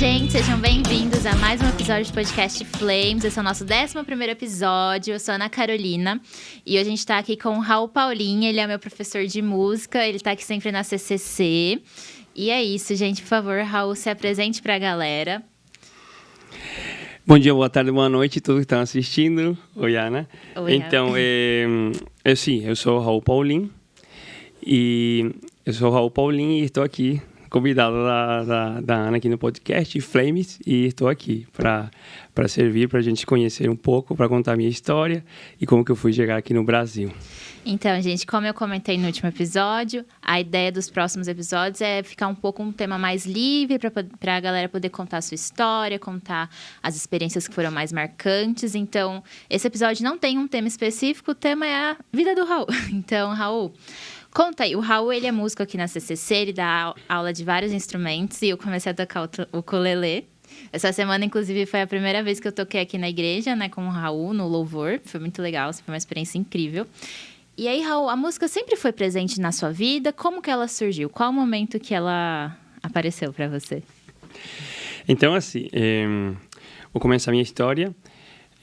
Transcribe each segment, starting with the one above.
gente, sejam bem-vindos a mais um episódio de podcast Flames. Esse é o nosso 11º episódio. Eu sou a Ana Carolina e hoje a gente tá aqui com o Raul Paulin. Ele é meu professor de música, ele tá aqui sempre na CCC. E é isso, gente, por favor, Raul, se apresente pra galera. Bom dia, boa tarde, boa noite, todos que estão assistindo. Oi, Ana. Oi, então, eu sou o Raul Paulin e estou aqui convidado da Ana aqui no podcast Flames e estou aqui para servir, para a gente conhecer um pouco, para contar a minha história e como que eu fui chegar aqui no Brasil. Então, gente, como eu comentei no último episódio, a ideia dos próximos episódios é ficar um pouco um tema mais livre para a galera poder contar a sua história, contar as experiências que foram mais marcantes. Então, esse episódio não tem um tema específico, o tema é a vida do Raul. Então, Raul, conta aí. O Raul, ele é músico aqui na CCC, ele dá aula de vários instrumentos e eu comecei a tocar o ukulele. Essa semana, inclusive, foi a primeira vez que eu toquei aqui na igreja, né, com o Raul, no louvor. Foi muito legal, foi uma experiência incrível. E aí, Raul, a música sempre foi presente na sua vida? Como que ela surgiu? Qual o momento que ela apareceu para você? Então, assim, vou começar a minha história.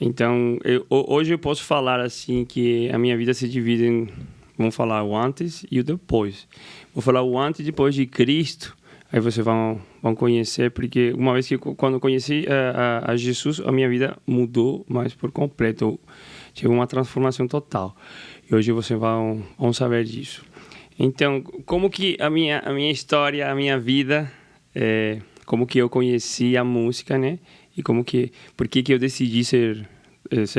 Então, hoje eu posso falar, assim, que a minha vida se divide em, vamos falar, o antes e o depois. Vou falar o antes e depois de Cristo. Aí vocês vão conhecer, porque uma vez que quando eu conheci a Jesus, a minha vida mudou, mas por completo. Tive uma transformação total. E hoje vocês vão saber disso. Então, como que a minha história, a minha vida, como que eu conheci a música, né? E por que eu decidi ser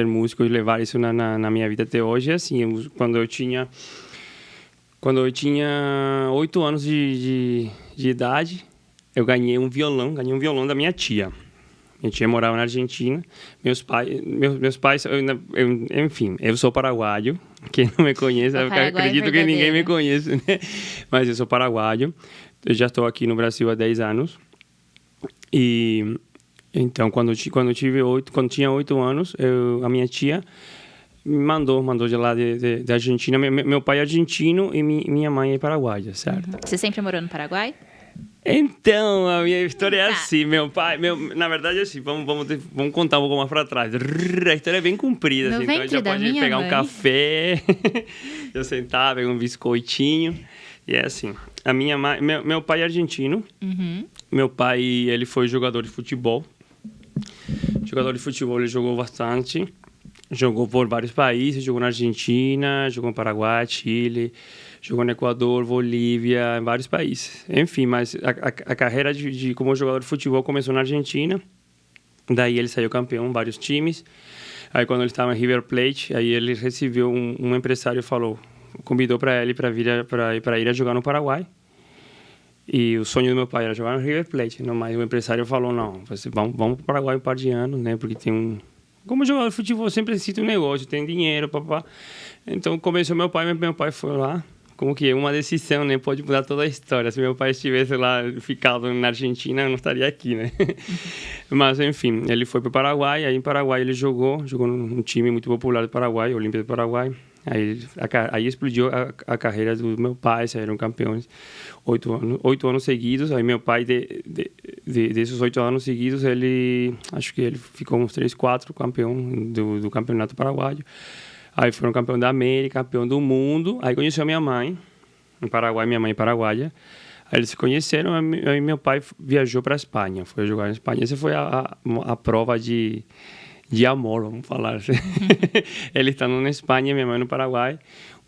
músico e levar isso na minha vida até hoje. Assim, quando eu tinha 8 anos de idade, eu ganhei um violão da minha tia. Minha tia morava na Argentina. Meus pais, enfim, eu sou paraguaio. Quem não me conhece, eu acredito que ninguém me conhece, né? Mas eu sou paraguaio. Eu já estou aqui no Brasil há 10 anos. E então, quando tinha 8 anos, a minha tia me mandou de lá da Argentina. Meu pai é argentino e minha mãe é paraguaia, certo? Uhum. Você sempre morou no Paraguai? Então, a minha história é assim. Meu pai, na verdade, assim, vamos contar um pouco mais para trás. A história é bem comprida, No assim, então já pode pegar um café, eu sentar, pegar um biscoitinho. E é assim, a minha mãe, meu pai é argentino. Uhum. Meu pai, ele foi jogador de futebol. Ele jogou bastante. Jogou por vários países, jogou na Argentina, jogou no Paraguai, Chile, jogou no Equador, Bolívia, em vários países. Enfim, mas a carreira como jogador de futebol começou na Argentina. Daí ele saiu campeão em vários times. Aí quando ele estava em River Plate, aí ele recebeu um empresário convidou para ele para ir a jogar no Paraguai. E o sonho do meu pai era jogar no River Plate, não, mas o empresário falou, não, vamos para o Paraguai um par de anos, né, porque tem como jogador de futebol sempre necessita um negócio, tem dinheiro, papá. Então começou meu pai foi lá, como que uma decisão, né, pode mudar toda a história. Se meu pai estivesse lá ficado na Argentina, eu não estaria aqui, né? Mas enfim, ele foi para o Paraguai, aí em Paraguai ele jogou num time muito popular do Paraguai, Olímpia do Paraguai. Aí explodiu a carreira do meu pai, saíram campeões 8 anos seguidos. Aí meu pai, desses 8 anos seguidos, acho que ele ficou uns 3, 4 campeão do campeonato paraguaio. Aí foram campeão da América, campeão do mundo. Aí conheceu a minha mãe, em Paraguai, minha mãe é paraguaia. Aí eles se conheceram, aí meu pai viajou para a Espanha, foi jogar na Espanha. Essa foi a prova de amor, vamos falar assim. Ele está na Espanha, minha mãe no Paraguai,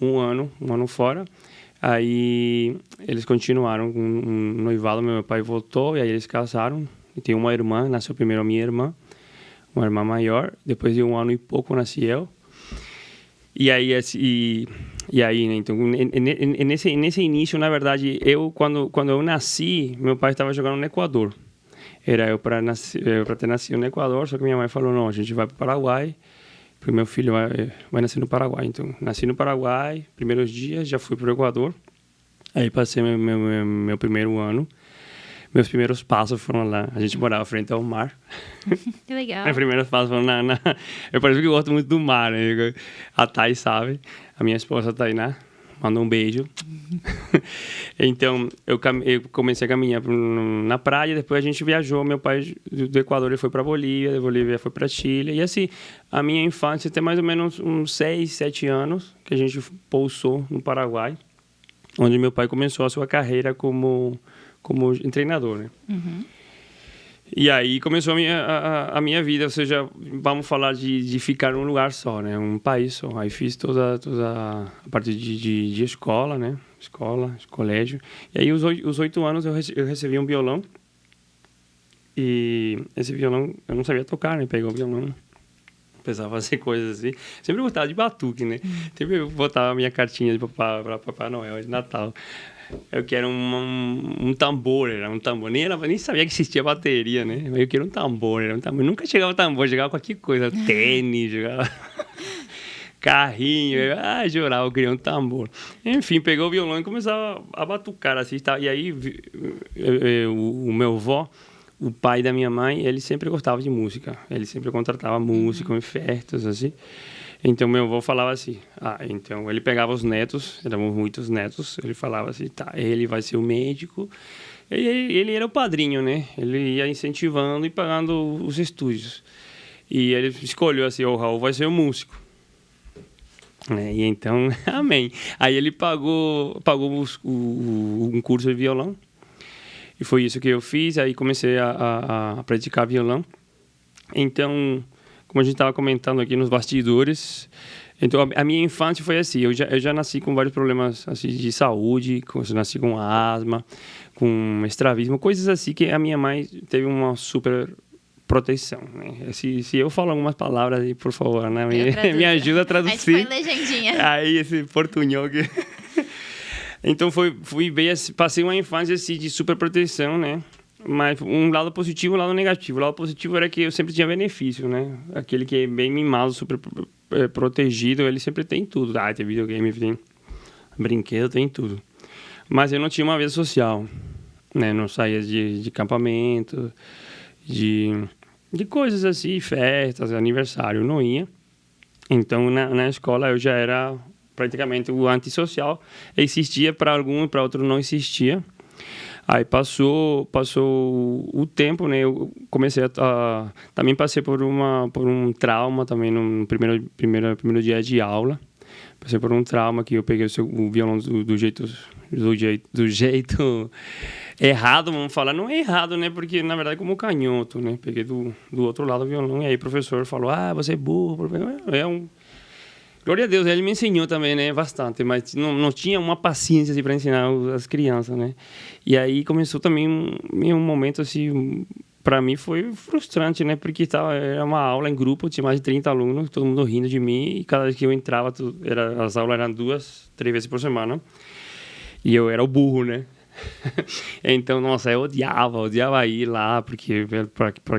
um ano fora. Aí eles continuaram com um noivado, meu pai voltou e aí eles casaram. E tem uma irmã, nasceu primeiro a minha irmã, uma irmã maior. Depois de 1 ano e pouco nasci eu. E aí, né, então, nesse início, na verdade, quando eu nasci, meu pai estava jogando no Equador. Era eu para ter nascido no Equador, só que minha mãe falou, não, a gente vai para o Paraguai, porque meu filho vai nascer no Paraguai. Então, nasci no Paraguai, primeiros dias, já fui para o Equador. Aí passei meu primeiro ano. Meus primeiros passos foram lá. A gente morava frente ao mar. Que legal. Meus primeiros passos foram Eu parece que eu gosto muito do mar, né? A Thay sabe, a minha esposa Tainá. manda um beijo. Então, eu comecei a caminhar na praia, depois a gente viajou, meu pai do Equador ele foi para Bolívia, da Bolívia foi para Chile, e assim, a minha infância tem mais ou menos uns 6, 7 anos que a gente pousou no Paraguai, onde meu pai começou a sua carreira como treinador, né? Uhum. E aí começou a minha vida, ou seja, vamos falar de ficar num lugar só, né? Um país só. Aí fiz toda a parte de escola, né? Colégio. E aí, os 8 anos, eu recebi um violão. E esse violão, eu não sabia tocar, né? Peguei o violão, precisava fazer coisas assim. Sempre gostava de batuque, né? Sempre eu botava a minha cartinha para Papai Noel de Natal. Eu quero um tambor, era um tambor. Nem sabia que existia bateria, né? Mas eu queria um tambor, era um tambor. Nunca chegava tambor, chegava qualquer coisa. Tênis, jogava carrinho. Jurava, eu queria um tambor. Enfim, pegou o violão e começava a batucar, assim, tá? E aí, o meu avô, o pai da minha mãe, ele sempre gostava de música. Ele sempre contratava música em festas, assim. Então, meu avô falava assim, então ele pegava os netos, éramos muitos netos, ele falava assim, tá, ele vai ser o médico, ele era o padrinho, né? Ele ia incentivando e pagando os estúdios. E ele escolheu assim, o Raul vai ser o músico. E então, amém. Aí ele pagou um curso de violão, e foi isso que eu fiz, aí comecei a praticar violão. Então, como a gente estava comentando aqui nos bastidores, então a minha infância foi assim, eu já nasci com vários problemas assim, de saúde, eu nasci com asma, com estrabismo, coisas assim que a minha mãe teve uma super proteção, né? Se eu falo algumas palavras aí, por favor, né? Me ajuda a traduzir. A gente põe legendinha. Aí, esse portunhol que... Então, passei uma infância assim, de super proteção, né? Mas um lado positivo e um lado negativo. O lado positivo era que eu sempre tinha benefício, né? Aquele que é bem mimado, super protegido, ele sempre tem tudo. Tem videogame, tem brinquedo, tem tudo. Mas eu não tinha uma vida social, né? Não saía de acampamento, de coisas assim, festas, aniversário, não ia. Então, na escola eu já era praticamente o antissocial. Existia para algum, para outro não existia. Aí passou o tempo, né? Eu comecei também passei por um trauma também no primeiro dia de aula. Passei por um trauma que eu peguei o violão do jeito errado, vamos falar. Não é errado, né? Porque, na verdade, como canhoto, né? Peguei do outro lado o violão. E aí o professor falou, você é burro. Glória a Deus, ele me ensinou também, né? Bastante. Mas não tinha uma paciência assim, para ensinar as crianças, né? E aí começou também um momento, assim... Para mim foi frustrante, né? Porque era uma aula em grupo, tinha mais de 30 alunos, todo mundo rindo de mim. E cada vez que eu entrava, as aulas eram 2, 3 vezes por semana. E eu era o burro, né? Então, nossa, eu odiava ir lá, porque por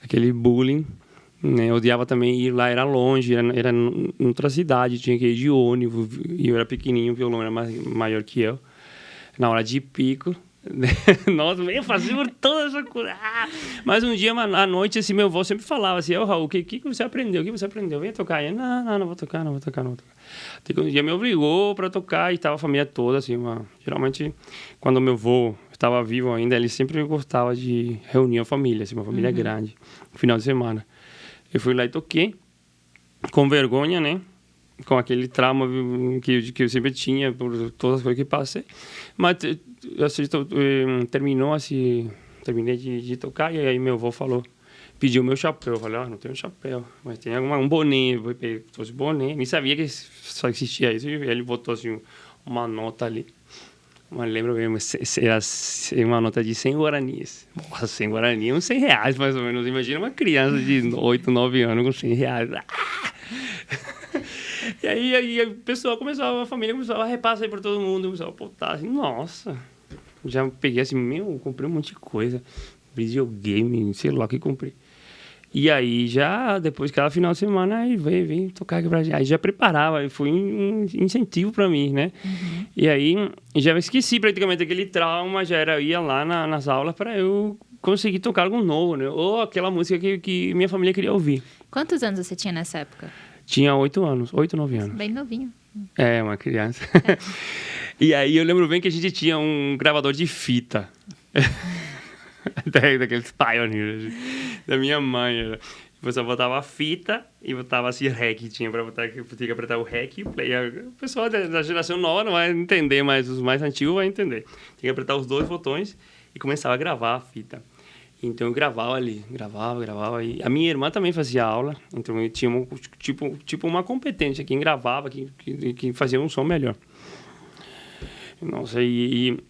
aquele bullying, né? Eu odiava também ir lá, era longe, era em outra cidade, tinha que ir de ônibus. E eu era pequenininho, o violão era maior que eu. Na hora de pico... Nossa, eu fazia toda essa coisa. Mas um dia, à noite, assim, meu avô sempre falava assim, Raul, o que você aprendeu? O que você aprendeu? Vem tocar. Eu, não vou tocar. Até que um dia me obrigou para tocar e estava a família toda, assim, geralmente, quando meu avô estava vivo ainda, ele sempre gostava de reunir a família, assim, uma família grande, no final de semana. Eu fui lá e toquei, com vergonha, né? Com aquele trauma que eu sempre tinha por todas as coisas que passei. Mas assim, terminei de tocar e aí meu avô pediu meu chapéu. Eu falei, não tenho chapéu, mas tem um boné. Eu trouxe boné, nem sabia que só existia isso. E ele botou assim uma nota ali. Mas lembro mesmo, era uma nota de 100 guaranis. Nossa, 100 guaranis, uns 100 reais mais ou menos. Imagina uma criança de 8, 9 anos com 100 reais. E aí a família começava a repassar aí para todo mundo, começava a botar assim, nossa. Já peguei assim, comprei um monte de coisa, videogame, sei lá o que comprei. E aí já, depois, cada final de semana, aí vem tocar aqui pra gente. Aí já preparava, foi um incentivo para mim, né? E aí já esqueci praticamente aquele trauma, ia lá nas aulas para eu conseguir tocar algo novo, né? Ou aquela música que minha família queria ouvir. Quantos anos você tinha nessa época? Tinha 8 anos, 8, 9 anos. Bem novinho. É, uma criança. E aí eu lembro bem que a gente tinha um gravador de fita. Daqueles pioneers da minha mãe. Você botava a fita e botava assim REC. Tinha que apertar o REC e o play. O pessoal da geração nova não vai entender, mas os mais antigos vão entender. Tinha que apertar os 2 botões e começava a gravar a fita. Então eu gravava ali, gravava. E a minha irmã também fazia aula, então eu tinha tipo uma competência, quem gravava, quem fazia um som melhor. Nossa,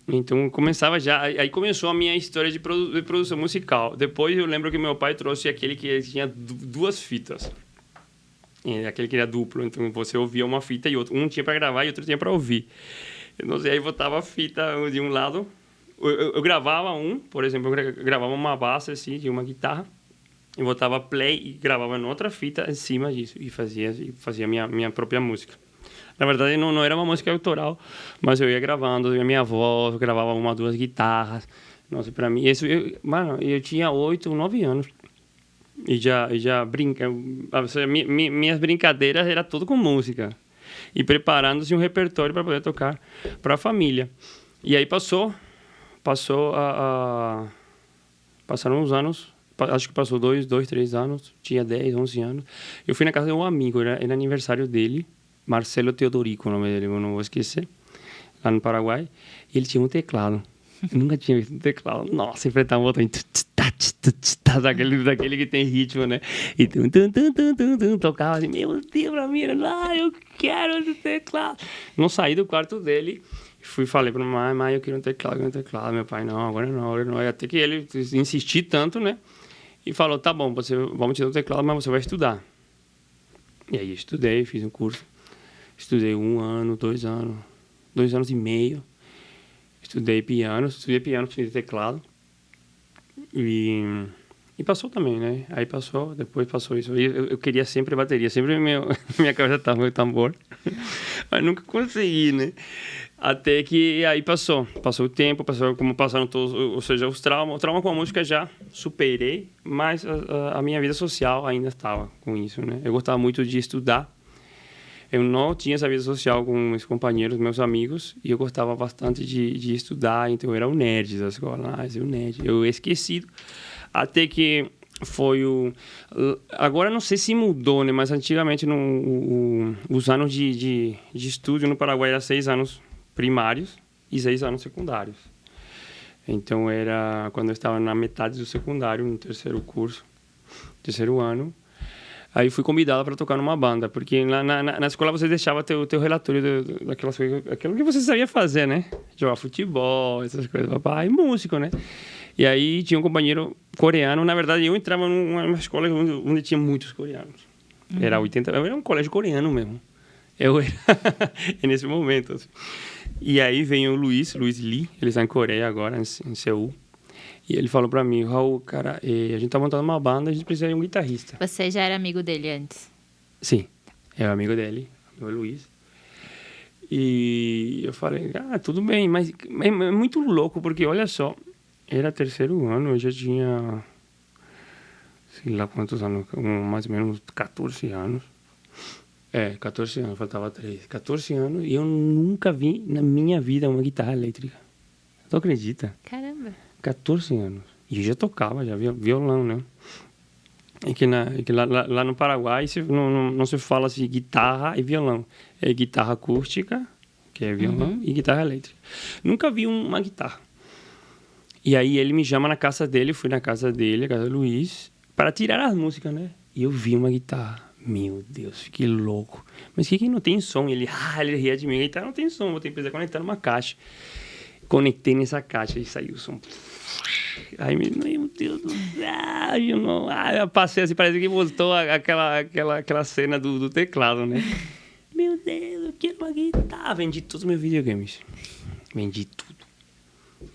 então começava já, aí começou a minha história de produção musical. Depois eu lembro que meu pai trouxe aquele que tinha 2 fitas. Aquele que era duplo, então você ouvia uma fita e outro. Um tinha para gravar e outro tinha para ouvir. Não sei, aí botava a fita de um lado. Eu gravava por exemplo, eu gravava uma base assim, de uma guitarra, e botava play e gravava em outra fita em cima disso, e fazia minha própria música. Na verdade, não era uma música autoral, mas eu ia gravando, a minha voz, eu gravava 1 ou 2 guitarras. Nossa, para mim, eu tinha 8, 9 anos. E já brinca, minhas brincadeiras era tudo com música. E preparando-se um repertório para poder tocar para a família. E aí passaram uns anos, acho que passou 2, 3 anos, tinha 10, 11 anos. Eu fui na casa de um amigo, era aniversário dele, Marcelo Teodorico, o nome dele, eu não vou esquecer, lá no Paraguai. E ele tinha um teclado. Eu nunca tinha visto um teclado. Nossa, enfrentar um botão daquele que tem ritmo, né? E tocava assim, meu Deus, pra mim, eu quero esse teclado. Não saí do quarto dele. Falei pra mãe, eu quero um teclado. Meu pai, não, agora não. Até que ele insistiu tanto, né? E falou, tá bom, vamos te dar um teclado, mas você vai estudar. E aí eu estudei, fiz um curso. Estudei 1 ano, 2 anos, 2 anos e meio. Estudei piano, fiz teclado. E passou também, né? Aí depois passou isso. Eu queria sempre bateria, sempre minha cabeça estava no tambor. Mas nunca consegui, né? Até que aí passou o tempo, como passaram todos, ou seja, o trauma com a música já superei, mas a minha vida social ainda estava com isso, né? Eu gostava muito de estudar. Eu não tinha essa vida social com meus companheiros, meus amigos, e eu gostava bastante de estudar, então eu era o nerd da escola, eu esqueci. Até que foi agora não sei se mudou, né? Mas antigamente os anos de estudo no Paraguai eram 6 anos primários e 6 anos secundários. Então era quando eu estava na metade do secundário, no terceiro ano. Aí fui convidado para tocar numa banda, porque na escola você deixava teu relatório daquelas coisas, aquilo que você sabia fazer, né? Jogar futebol, essas coisas, papai, e músico, né? E aí tinha um companheiro coreano, na verdade eu entrava numa escola onde tinha muitos coreanos. Era um colégio coreano mesmo. Eu era nesse momento, assim. E aí vem o Luiz Lee, ele está em Coreia agora, em Seul. E ele falou pra mim, Raul, cara, a gente tá montando uma banda, a gente precisa de um guitarrista. Você já era amigo dele antes? Sim, é o amigo dele, o Luiz. E eu falei, tudo bem, mas é muito louco, porque olha só, era 3º ano, eu já tinha, sei lá quantos anos, mais ou menos 14 anos. 14 anos, faltava 3. 14 anos e eu nunca vi na minha vida uma guitarra elétrica. Tu acredita? Caramba! 14 anos. E eu já tocava, já violão, né? É que lá no Paraguai não se fala assim guitarra e violão. É guitarra acústica, que é violão, e guitarra elétrica. Nunca vi uma guitarra. E aí ele me chama na casa dele, fui na casa dele, a casa do Luiz, para tirar as músicas, né? E eu vi uma guitarra. Meu Deus, fiquei louco. Mas que não tem som? Ele ria de mim. A guitarra não tem som, vou ter que precisar conectar numa caixa. Conectei nessa caixa e saiu o som. Ai, meu Deus do céu, eu passei assim, parece que voltou aquela cena do teclado, né? Meu Deus, eu quero uma guitarra. Vendi todos os meus videogames. Vendi tudo.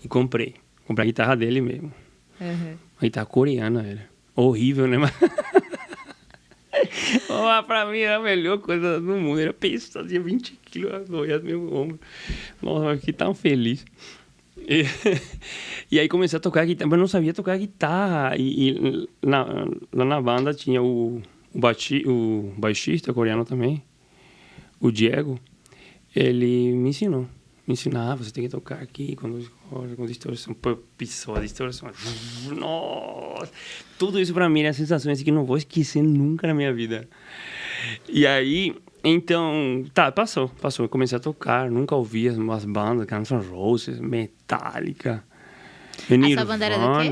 E comprei a guitarra dele mesmo. Uma guitarra coreana, era horrível, né? Mas pra mim era a melhor coisa do mundo. Era pesado, tinha 20 quilos no meu ombro. Nossa, eu fiquei tão feliz. E aí comecei a tocar guitarra, mas não sabia tocar guitarra. E lá na banda tinha o baixista coreano também, o Diego. ele me ensinava, você tem que tocar aqui com distorção, pisou a distorção. Nossa! Tudo isso pra mim é sensações que não vou esquecer nunca na minha vida. E aí, então, passou. Eu comecei a tocar, nunca ouvi as bandas, Guns N' Roses, Metallica, Nirvana. A sua banda era do quê?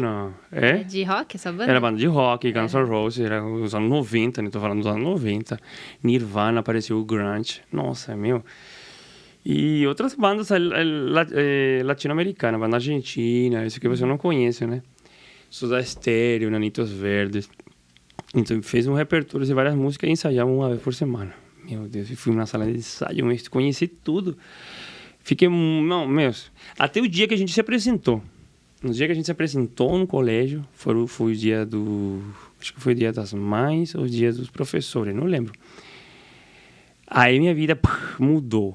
É? De rock, a sua banda? Era banda de rock, Guns N' Roses, era os anos 90, né? Tô falando dos anos 90. Nirvana, apareceu o grunge. Nossa, meu... E outras bandas latino-americanas, banda argentina, isso que você não conhece, né? Soda Stereo, Nanitos Verdes. Então, fez um repertório de várias músicas e ensaiava uma vez por semana. Meu Deus, eu fui na sala de ensaio, conheci tudo. Fiquei, não, até o dia que a gente se apresentou. No dia que a gente se apresentou no colégio, foi o dia acho que foi o dia das mães ou o dia dos professores, não lembro. Aí minha vida mudou.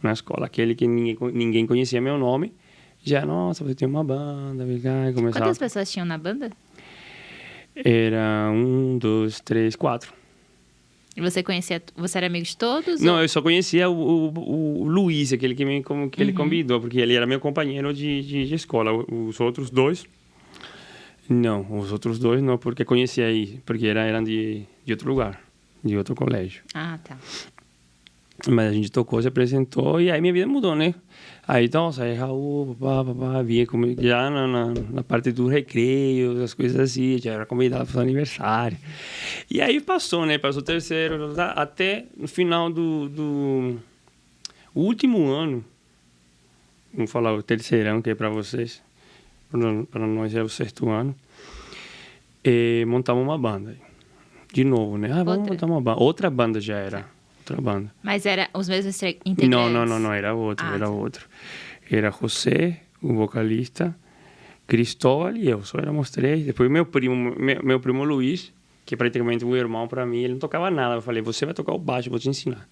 Na escola, aquele que ninguém conhecia meu nome, já, nossa, você tem uma banda, começava... Quantas pessoas tinham na banda? Era 1, 2, 3, 4. E você era amigo de todos? Não, eu só conhecia o Luiz, aquele que ele convidou, porque ele era meu companheiro de escola. Os outros dois, não, porque conhecia aí, porque eram de outro lugar, de outro colégio. Ah, tá. Mas a gente tocou, se apresentou e aí minha vida mudou, né? Aí, nossa, aí Raul, via como já na parte do recreio, as coisas assim, já era convidado para o aniversário. E aí passou, né? Passou o terceiro, até no final do último ano, vamos falar o terceirão, que é para vocês, para nós é o sexto ano, montamos uma banda. De novo, né? Vamos montar uma banda. Outra banda já era. Outra banda. Mas era os mesmos integrantes? Não, era outro, outro. Era José, o vocalista, Cristóbal e eu, só éramos três. Depois meu primo Luiz, que é praticamente um irmão para mim, ele não tocava nada. Eu falei, você vai tocar o baixo, eu vou te ensinar.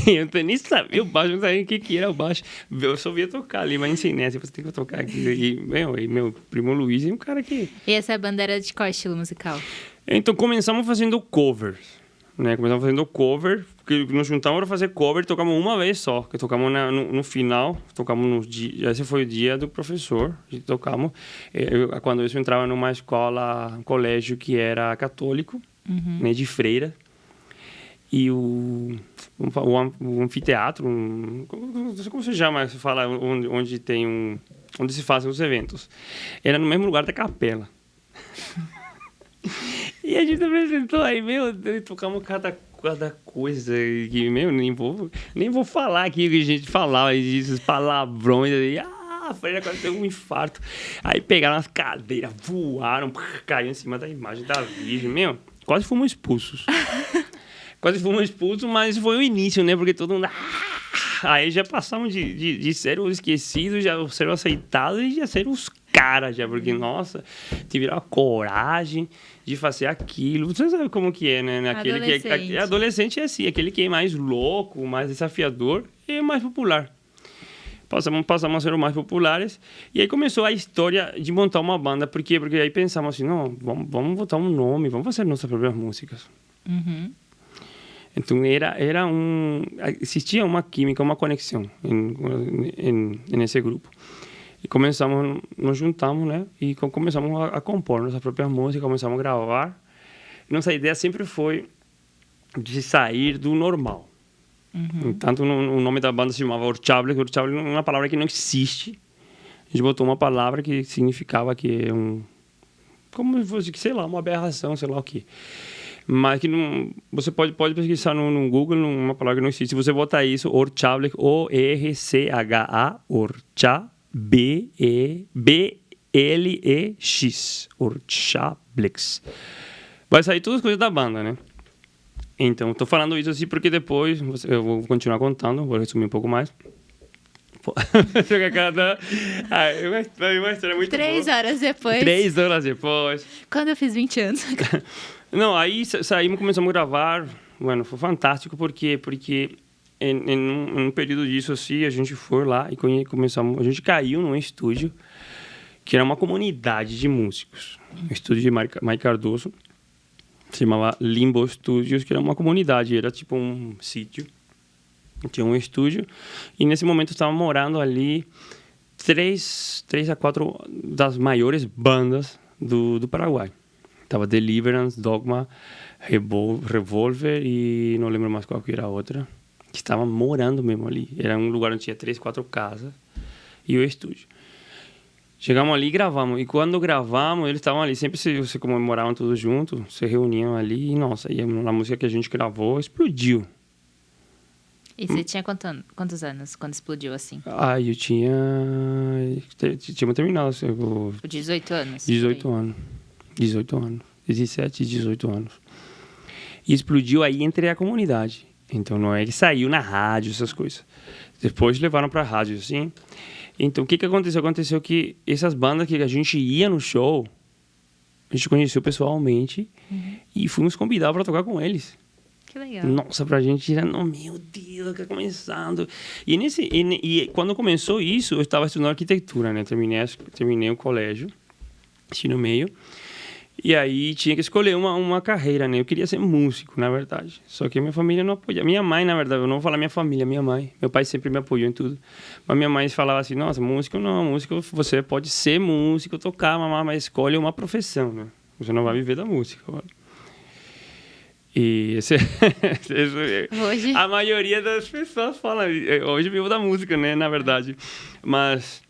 Eu nem sabia o baixo, não sabia o que era o baixo. Eu só via tocar ali, mas ensinei, assim, você tem que tocar aqui. E meu primo Luiz é um cara que... E essa banda era de qual estilo musical? Então começamos fazendo covers. Né? Começamos fazendo cover, porque nos juntamos para fazer cover e tocamos uma vez só, que tocamos no final, tocamos no dia, esse foi o dia do professor, a gente tocamos, quando eu entrava numa escola, um colégio que era católico, né, de freira, e o anfiteatro, não sei como se chama, se fala, onde se fazem os eventos, era no mesmo lugar da capela. E a gente apresentou aí, tocamos cada coisa que, nem vou falar aqui o que a gente falava, esses palavrões aí, a freira quase teve um infarto. Aí pegaram as cadeiras, voaram, caiu em cima da imagem da Virgem, quase fomos expulsos. Mas foi o início, né, porque todo mundo... Aí já passamos de ser os esquecidos, já ser aceitados e já ser os caras, já, porque, nossa, tiveram a coragem de fazer aquilo. Você sabe como que é, né? Aquele adolescente é assim, aquele que é mais louco, mais desafiador e mais popular. Passamos a ser os mais populares. E aí começou a história de montar uma banda. Por quê? Porque aí pensamos assim, não, vamos botar um nome, vamos fazer nossas próprias músicas. Uhum. Então, existia uma química, uma conexão nesse grupo. E nos juntamos, né? E começamos a compor nossas próprias músicas, começamos a gravar. Nossa ideia sempre foi de sair do normal. Uhum. Tanto o nome da banda se chamava Orchable, que Orchable é uma palavra que não existe. A gente botou uma palavra que significava que é como se fosse, sei lá, uma aberração, sei lá o quê. Mas que não... Você pode pesquisar no Google uma palavra que não existe. Se você botar isso, Orchable, O-R-C-H-A, Orchable, B-E-B-L-E-X, Orchablex. Vai sair todas as coisas da banda, né? Então, tô falando isso assim porque depois eu vou continuar contando, vou resumir um pouco mais. Uma história muito 3 horas depois. 3 horas depois. Quando eu fiz 20 anos. Não, aí saímos, começamos a gravar. Mano, foi fantástico porque em um período disso assim, a gente foi lá e a gente caiu num estúdio que era uma comunidade de músicos. Um estúdio de Mike Cardoso. Se chamava Limbo Studios, que era uma comunidade, era tipo um sítio. Tinha um estúdio. E nesse momento estavam morando ali 3 a 4 das maiores bandas do Paraguai. Tava Deliverance, Dogma, Revolver e não lembro mais qual que era a outra. Que estavam morando mesmo ali. Era um lugar onde tinha 3, 4 casas e o estúdio. Chegamos ali e gravamos. E quando gravamos, eles estavam ali. Sempre se comemoravam todos juntos, se reuniam ali. E, nossa, e a música que a gente gravou explodiu. E você tinha quantos anos quando explodiu assim? Eu tinha terminado. Assim, 18 anos? 18 anos. 18 anos. 17 e 18 anos. E explodiu aí entre a comunidade. Então, não é que saiu na rádio, essas coisas. Depois levaram pra rádio, assim. Então, o que aconteceu? Aconteceu que essas bandas que a gente ia no show, a gente conheceu pessoalmente e fomos convidados para tocar com eles. Que legal. Nossa, pra gente era, meu Deus, tá começando. E quando começou isso, eu estava estudando arquitetura, né? Terminei o colégio, ensino meio. E aí tinha que escolher uma carreira, né? Eu queria ser músico, na verdade. Só que minha família não apoiava. Minha mãe, na verdade, eu não vou falar minha família, minha mãe. Meu pai sempre me apoiou em tudo. Mas minha mãe falava assim, nossa, músico não, músico você pode ser músico, tocar, mas escolhe uma profissão, né? Você não vai viver da música. E Hoje? A maioria das pessoas fala, hoje vivo da música, né, na verdade. Mas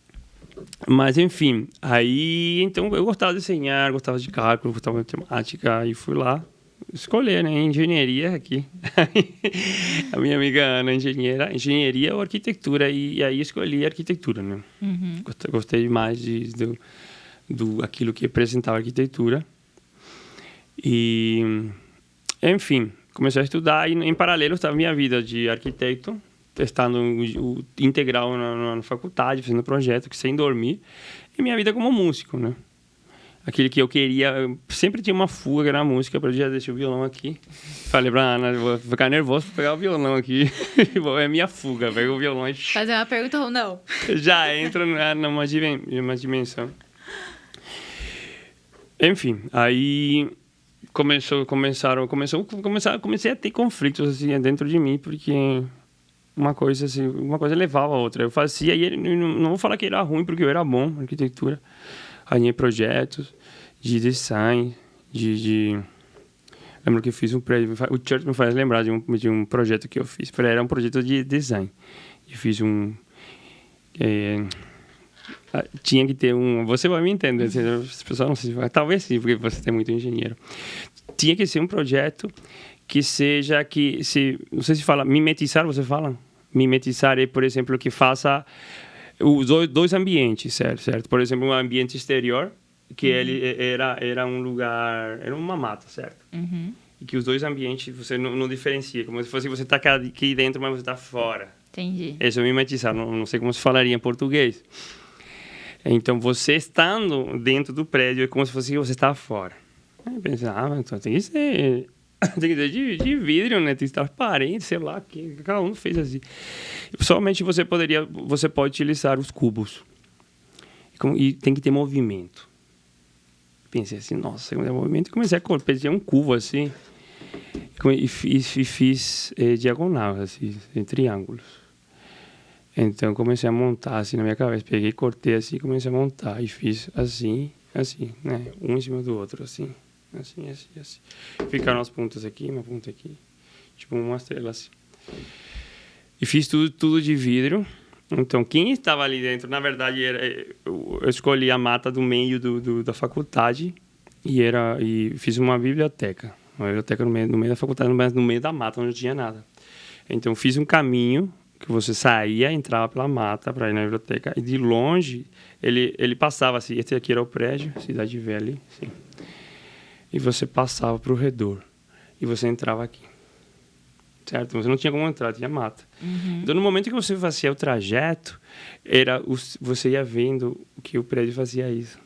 enfim, aí então eu gostava de desenhar, gostava de cálculo, gostava de matemática, e fui lá escolher, né, engenharia aqui. A minha amiga Ana, engenharia ou arquitetura, e aí escolhi arquitetura, né. Gostei mais do aquilo que apresentava a arquitetura. E, enfim, comecei a estudar e em paralelo estava minha vida de arquiteto, testando o integral na faculdade, fazendo projeto, sem dormir, e minha vida como músico, né? Aquilo que eu queria, eu sempre tinha uma fuga na música, para já deixei o violão aqui. Falei pra Ana, vou ficar nervoso para pegar o violão aqui. É minha fuga, pego o violão e... Fazer uma pergunta ou não? Já entro numa dimensão. Enfim, aí comecei a ter conflitos assim dentro de mim, porque uma coisa levava a outra. Eu fazia e não vou falar que era ruim, porque eu era bom na arquitetura. Alinhei projetos de design, lembro que eu fiz um prédio, o Church me faz lembrar de um projeto que eu fiz. Era um projeto de design. Eu fiz tinha que ter você vai me entender, as pessoas não sei, talvez sim, porque você é muito engenheiro. Tinha que ser um projeto que seja não sei se fala mimetizar, você fala? Mimetizar é, por exemplo, que faça os dois ambientes, certo? Por exemplo, um ambiente exterior, que ele era um lugar, era uma mata, certo? E que os dois ambientes você não diferencia, como se fosse você tá aqui dentro, mas você tá fora. Entendi. Esse é o mimetizar, não sei como se falaria em português. Então, você estando dentro do prédio é como se fosse você estava fora. Aí eu pensei, então tem que ser de vidro, né? Tem que estar transparente, sei lá, que cada um fez assim. Somente você pode utilizar os cubos. E tem que ter movimento. Pensei assim, nossa, tem movimento. E comecei a pegar um cubo assim, e fiz diagonal, assim, em triângulos. Então, comecei a montar assim na minha cabeça. Peguei, cortei assim, comecei a montar. E fiz assim, né? Um em cima do outro, assim. Assim. Ficaram as pontas aqui, uma ponta aqui. Tipo uma estrela assim. E fiz tudo de vidro. Então, quem estava ali dentro, na verdade, eu escolhi a mata do meio da faculdade. E fiz uma biblioteca. Uma biblioteca no meio da faculdade, mas no meio da mata, onde não tinha nada. Então, fiz um caminho que você saía, entrava pela mata para ir na biblioteca, e de longe ele passava assim, esse aqui era o prédio, Cidade Velha, assim, e você passava para o redor, e você entrava aqui, certo? Você não tinha como entrar, tinha mata. Então, no momento que você fazia o trajeto, você ia vendo que o prédio fazia isso.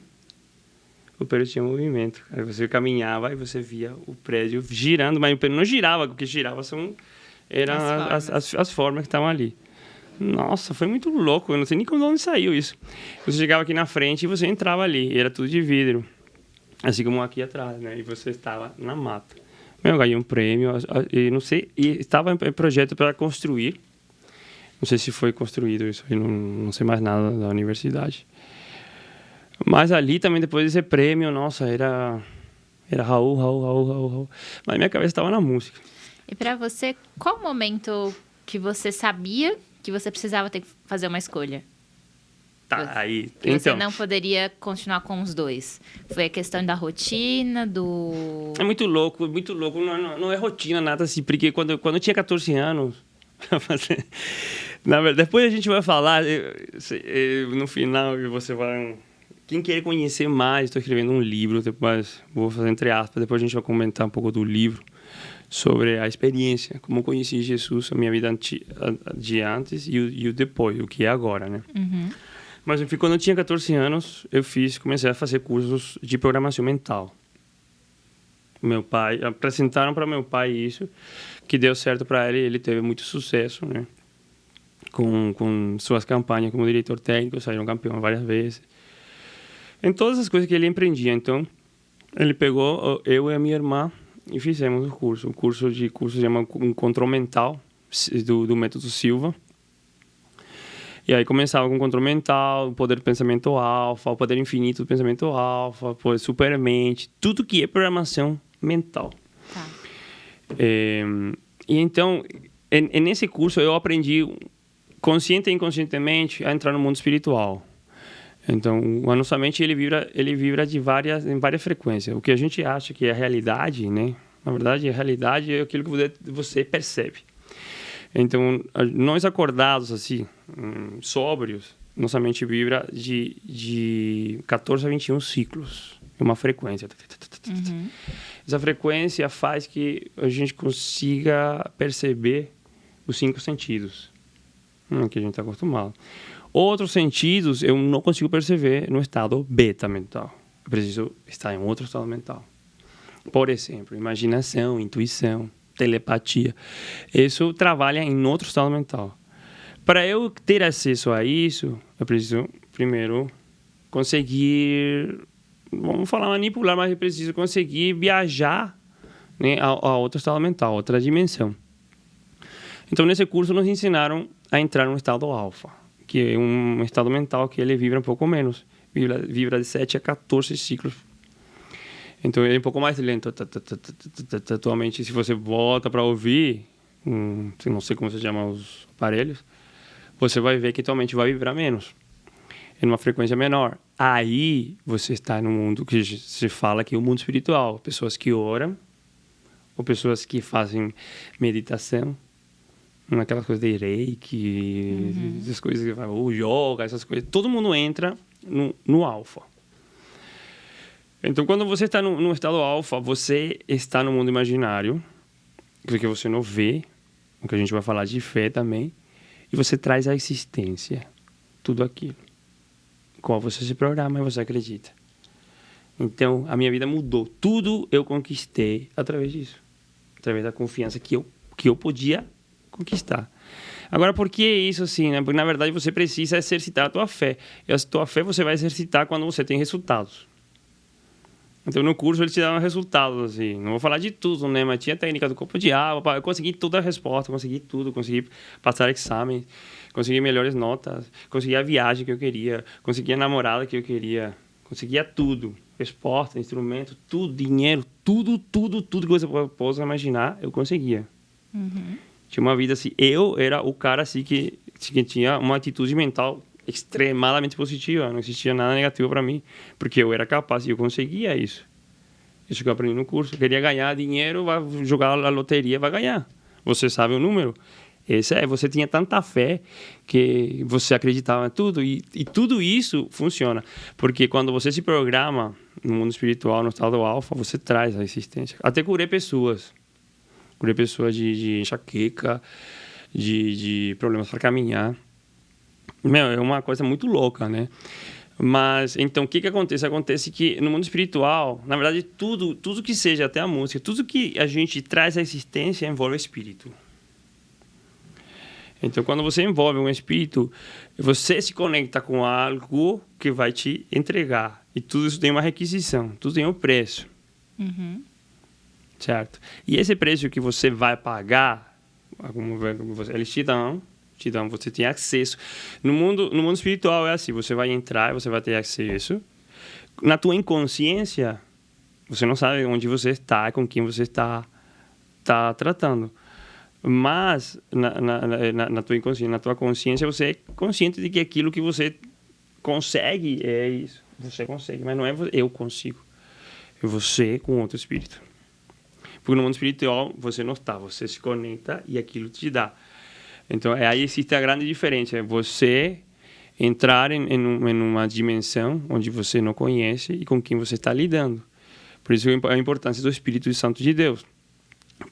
O prédio tinha movimento, aí você caminhava e você via o prédio girando, mas o prédio não girava, o que girava eram as formas que estavam ali. Nossa, foi muito louco. Eu não sei nem de onde saiu isso. Você chegava aqui na frente e você entrava ali. Era tudo de vidro. Assim como aqui atrás, né? E você estava na mata. Eu ganhei um prêmio. E não sei... E estava em projeto para construir Não sei se foi construído isso aí, não sei mais nada da universidade. Mas ali também, depois desse prêmio, nossa, era Raul. Mas minha cabeça estava na música. E para você, qual o momento que você sabia que você precisava ter que fazer uma escolha? Tá, aí. Que você Então, não poderia continuar com os dois. Foi a questão da rotina, do... é muito louco. Não é rotina, nada assim. Porque quando eu tinha 14 anos... Na verdade, depois a gente vai falar, no final, você vai... Quem quer conhecer mais, estou escrevendo um livro, depois vou fazer entre aspas, depois a gente vai comentar um pouco do livro, sobre a experiência, como conheci Jesus, a minha vida de antes e o depois, o que é agora, né? Uhum. Mas, enfim, quando eu tinha 14 anos, comecei a fazer cursos de programação mental. Apresentaram para meu pai isso, que deu certo para ele teve muito sucesso, né? Com suas campanhas como diretor técnico, saíram campeão várias vezes. Em todas as coisas que ele empreendia. Então, ele pegou eu e a minha irmã e fizemos o curso. O curso se chama Control Mental, do Método Silva. E aí começava com controle mental, o poder do pensamento alfa, o poder infinito do pensamento alfa, o supermente, tudo que é programação mental. Tá. E então, nesse curso eu aprendi, consciente e inconscientemente, a entrar no mundo espiritual. Então, a nossa mente ele vibra em várias frequências. O que a gente acha que é a realidade, né? Na verdade, a realidade é aquilo que você percebe. Então, nós acordados, assim, sóbrios, nossa mente vibra de 14 a 21 ciclos, uma frequência. Uhum. Essa frequência faz que a gente consiga perceber os 5 sentidos, que a gente está acostumado. Outros sentidos eu não consigo perceber no estado beta mental. Eu preciso estar em outro estado mental. Por exemplo, imaginação, intuição, telepatia. Isso trabalha em outro estado mental. Para eu ter acesso a isso, eu preciso, primeiro, conseguir... Vamos falar manipular, mas eu preciso conseguir viajar, né, a outro estado mental, outra dimensão. Então, nesse curso, nos ensinaram a entrar no estado alfa, que é um estado mental que ele vibra um pouco menos. Vibra de 7 a 14 ciclos. Então, ele é um pouco mais lento. Atualmente, se você volta para ouvir, não sei como se chama os aparelhos, você vai ver que atualmente vai vibrar menos, em uma frequência menor. Aí, você está no mundo que se fala que é o mundo espiritual. Pessoas que oram, ou pessoas que fazem meditação, aquelas coisas de reiki, essas coisas que falam, o yoga, essas coisas. Todo mundo entra no alfa. Então, quando você está no estado alfa, você está no mundo imaginário, porque você não vê, o que a gente vai falar de fé também, e você traz à existência tudo aquilo. Qual você se programa e você acredita. Então, a minha vida mudou. Tudo eu conquistei através disso. Através da confiança que eu podia conquistar. Agora, por que isso assim, né? Porque, na verdade, você precisa exercitar a tua fé. E a tua fé você vai exercitar quando você tem resultados. Então, no curso, eles te davam resultados, assim. Não vou falar de tudo, né? Mas tinha técnica do corpo de água. Eu consegui toda a resposta, consegui tudo. Consegui passar exame, consegui melhores notas, consegui a viagem que eu queria, consegui a namorada que eu queria, conseguia tudo. Resposta, instrumento, tudo, dinheiro, tudo que você possa imaginar, eu conseguia. Uhum. Tinha uma vida assim. Eu era o cara assim que tinha uma atitude mental extremadamente positiva. Não existia nada negativo para mim, porque eu era capaz e eu conseguia isso. Isso que eu aprendi no curso. Eu queria ganhar dinheiro, vai jogar a loteria, vai ganhar. Você sabe o número. Você tinha tanta fé que você acreditava em tudo e tudo isso funciona. Porque quando você se programa no mundo espiritual, no estado alfa, você traz a existência. Até curei pessoas. Curei pessoas de enxaqueca, de problemas para caminhar. É uma coisa muito louca, né? Mas, então, o que acontece? Acontece que no mundo espiritual, na verdade, tudo que seja, até a música, tudo que a gente traz à existência envolve o espírito. Então, quando você envolve um espírito, você se conecta com algo que vai te entregar. E tudo isso tem uma requisição, tudo tem um preço. Uhum. Certo? E esse preço que você vai pagar, eles te dão Você tem acesso. No mundo espiritual é assim, você vai entrar, você vai ter acesso. Na tua inconsciência, você não sabe onde você está, com quem você está tratando. Mas na tua inconsciência, na tua consciência, você é consciente de que aquilo que você consegue é isso. Você consegue, mas não é eu consigo. É você com outro espírito. Porque no mundo espiritual você não está, você se conecta e aquilo te dá. Então aí existe a grande diferença, é você entrar em uma dimensão onde você não conhece e com quem você está lidando. Por isso a importância do Espírito Santo de Deus.